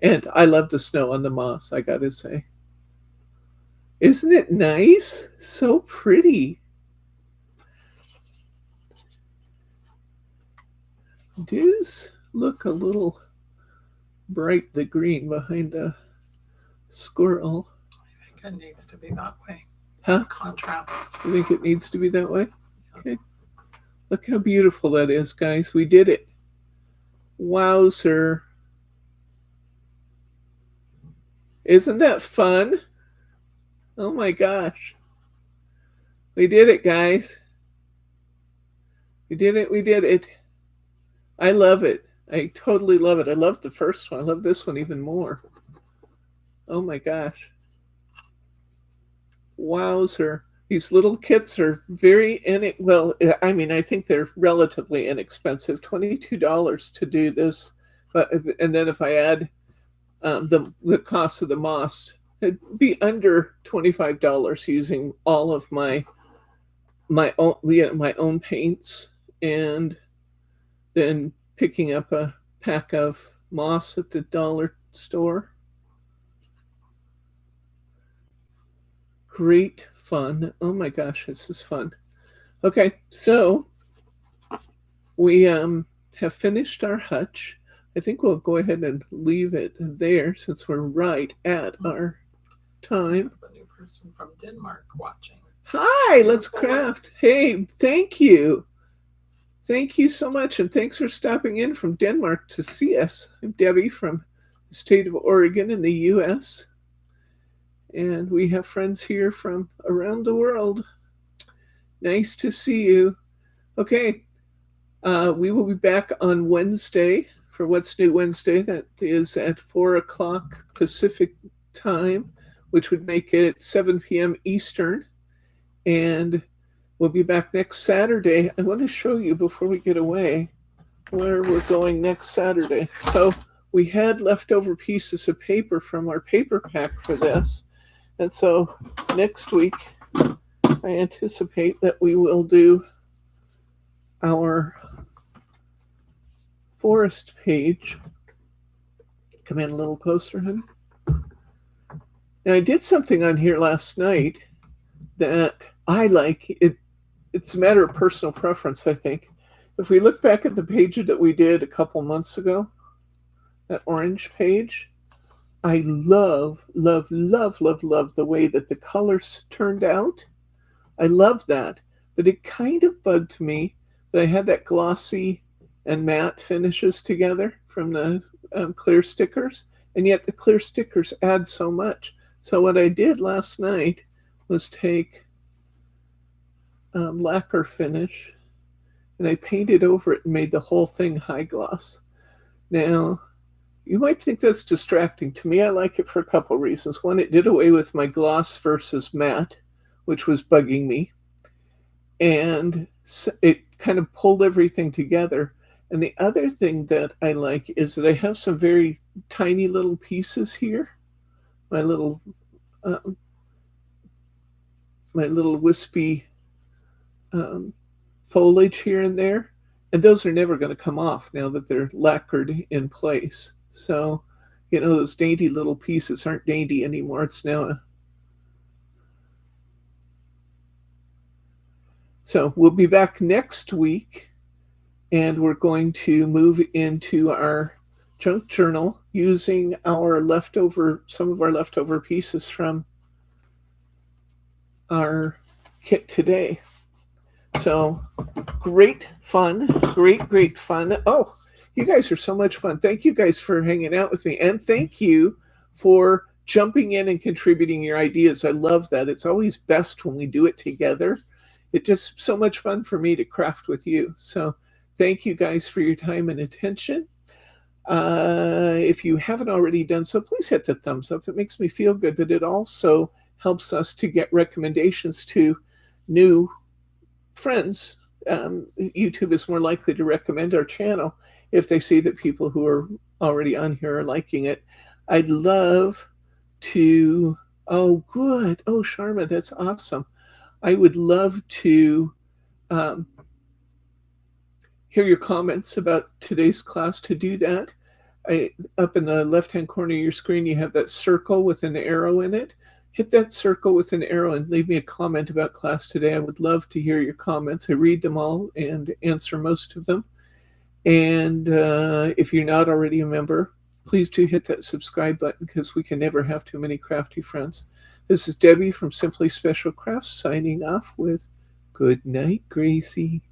And I love the snow on the moss, I gotta say. Isn't it nice? So pretty. Does look a little bright, the green behind the squirrel. I think it needs to be that way. Huh? Contrast. You think it needs to be that way? Okay. Look how beautiful that is, guys. We did it. Wowzer. Isn't that fun? Oh my gosh. We did it, guys. We did it. We did it. I love it. I totally love it. I love the first one. I love this one even more. Oh my gosh. Wowzer. These little kits are very well, I mean, I think they're relatively inexpensive. $22 to do this. But and then if I add the cost of the moss, it'd be under $25 using all of my own paints, and then picking up a pack of moss at the dollar store. Great fun. Oh my gosh, this is fun. Okay, so we have finished our hutch. I think we'll go ahead and leave it there since we're right at our time. A new person from Denmark watching. Hi, let's craft. Hey, thank you. Thank you so much, and thanks for stopping in from Denmark to see us. I'm Debbie from the state of Oregon in the U.S., and we have friends here from around the world. Nice to see you. Okay, we will be back on Wednesday for What's New Wednesday. That is at 4 o'clock Pacific time, which would make it 7 p.m. Eastern. And we'll be back next Saturday. I want to show you before we get away where we're going next Saturday. So we had leftover pieces of paper from our paper pack for this. And so next week, I anticipate that we will do our forest page. Come in a little closer, honey. Now, I did something on here last night that I like. It's a matter of personal preference, I think. If we look back at the page that we did a couple months ago, that orange page, I love, love, love, love, love the way that the colors turned out. I love that. But it kind of bugged me that I had that glossy and matte finishes together from the clear stickers. And yet the clear stickers add so much. So what I did last night was take lacquer finish, and I painted over it and made the whole thing high gloss. Now, you might think that's distracting. To me, I like it for a couple of reasons. One, it did away with my gloss versus matte, which was bugging me. And it kind of pulled everything together. And the other thing that I like is that I have some very tiny little pieces here. My little wispy foliage here and there. And those are never going to come off now that they're lacquered in place. So, you know, those dainty little pieces aren't dainty anymore. It's now So we'll be back next week, and we're going to move into our junk journal using some of our leftover pieces from our kit today. So great fun, great fun. Oh, you guys are so much fun. Thank you guys for hanging out with me, and thank you for jumping in and contributing your ideas. I love that. It's always best when we do it together. It's just so much fun for me to craft with you. So thank you guys for your time and attention. If you haven't already done so, please hit the thumbs up. It makes me feel good, but it also helps us to get recommendations to new friends. YouTube is more likely to recommend our channel if they see that people who are already on here are liking it. I'd love to, oh, good. Oh, Sharma, that's awesome. I would love to hear your comments about today's class. To do that, up in the left-hand corner of your screen, you have that circle with an arrow in it. Hit that circle with an arrow and leave me a comment about class today. I would love to hear your comments. I read them all and answer most of them. And if you're not already a member, please do hit that subscribe button because we can never have too many crafty friends. This is Debbie from Simply Special Crafts signing off with good night, Gracie.